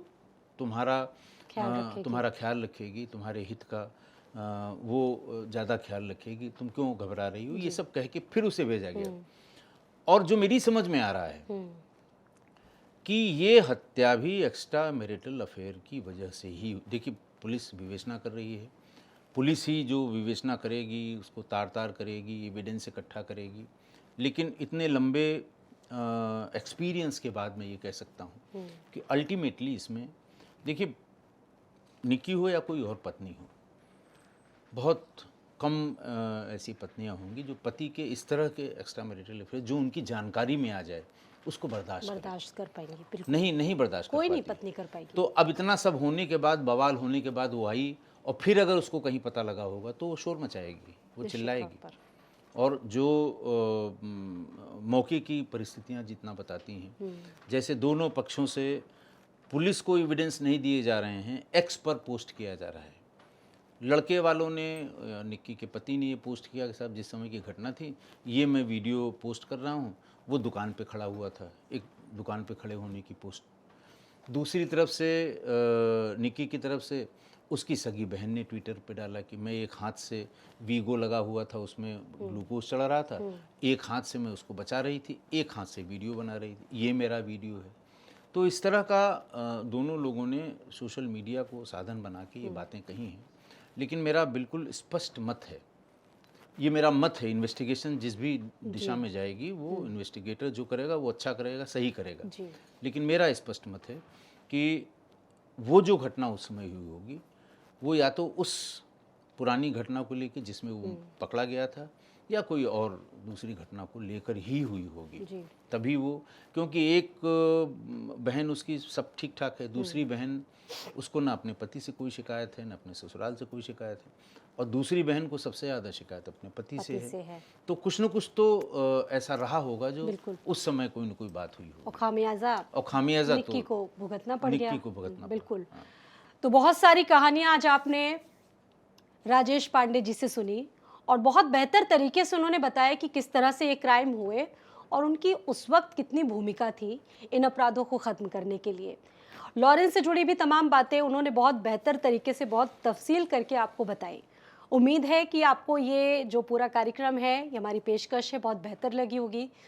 तुम्हारा ख्याल रखेगी, तुम्हारे हित का वो ज़्यादा ख्याल रखेगी, तुम क्यों घबरा रही हो, ये सब कह के फिर उसे भेजा गया। और जो मेरी समझ में आ रहा है कि ये हत्या भी एक्स्ट्रा मैरिटल अफेयर की वजह से ही, देखिए पुलिस विवेचना कर रही है, पुलिस ही जो विवेचना करेगी, उसको तार तार करेगी, एविडेंस इकट्ठा करेगी, लेकिन इतने लंबे एक्सपीरियंस के बाद मैं ये कह सकता हूँ कि अल्टीमेटली इसमें देखिए निक्की हो या कोई और पत्नी हो, बहुत कम ऐसी पत्नियां होंगी जो पति के इस तरह के एक्स्ट्रा मैरिटल अफेयर जो उनकी जानकारी में आ जाए उसको बर्दाश्त कर पाएंगी। बिल्कुल नहीं बर्दाश्त कोई कर नहीं पाती। पत्नी कर पाएगी। तो अब इतना सब होने के बाद, बवाल होने के बाद वो आई और फिर अगर उसको कहीं पता लगा होगा तो वो शोर मचाएगी, वो चिल्लाएगी। और जो मौके की परिस्थितियां जितना बताती हैं, जैसे दोनों पक्षों से पुलिस को एविडेंस नहीं दिए जा रहे हैं, एक्स पर पोस्ट किया जा रहा है। लड़के वालों ने, निक्की के पति ने ये पोस्ट किया कि साहब जिस समय की घटना थी ये मैं वीडियो पोस्ट कर रहा हूँ, वो दुकान पे खड़ा हुआ था, एक दुकान पे खड़े होने की पोस्ट। दूसरी तरफ से निक्की की तरफ से उसकी सगी बहन ने ट्विटर पे डाला कि मैं एक हाथ से वीगो लगा हुआ था, उसमें ग्लूकोज चढ़ा रहा था, एक हाथ से मैं उसको बचा रही थी, एक हाथ से वीडियो बना रही थी, ये मेरा वीडियो है। तो इस तरह का दोनों लोगों ने सोशल मीडिया को साधन बना के ये बातें कही हैं। लेकिन मेरा बिल्कुल स्पष्ट मत है, ये मेरा मत है, इन्वेस्टिगेशन जिस भी दिशा में जाएगी वो इन्वेस्टिगेटर जो करेगा वो अच्छा करेगा, सही करेगा। लेकिन मेरा स्पष्ट मत है कि वो जो घटना उस समय हुई होगी वो या तो उस पुरानी घटना को लेकर जिसमें वो पकड़ा गया था, या कोई और दूसरी घटना को लेकर ही हुई होगी। तभी वो, क्योंकि एक बहन उसकी सब ठीक ठाक है, दूसरी बहन उसको ना अपने पति से कोई शिकायत है, ना अपने ससुराल से कोई शिकायत है, और दूसरी बहन को सबसे ज़्यादा शिकायत अपने पति से है। तो कुछ न कुछ तो ऐसा रहा होगा जो उस समय कोई न कोई बात हुई होगी, और खामियाजा निक्की को भुगतना पड़ गया। निक्की को भुगतना बिल्कुल। तो बहुत सारी कहानियां आज आपने राजेश पांडे जी से सुनी और बहुत बेहतर तरीके से उन्होंने बताया कि किस तरह से ये क्राइम हुए और उनकी उस वक्त कितनी भूमिका थी इन अपराधों को ख़त्म करने के लिए। लॉरेंस से जुड़ी भी तमाम बातें उन्होंने बहुत बेहतर तरीके से, बहुत तफसील करके आपको बताई। उम्मीद है कि आपको ये जो पूरा कार्यक्रम है, ये हमारी पेशकश है, बहुत बेहतर लगी होगी।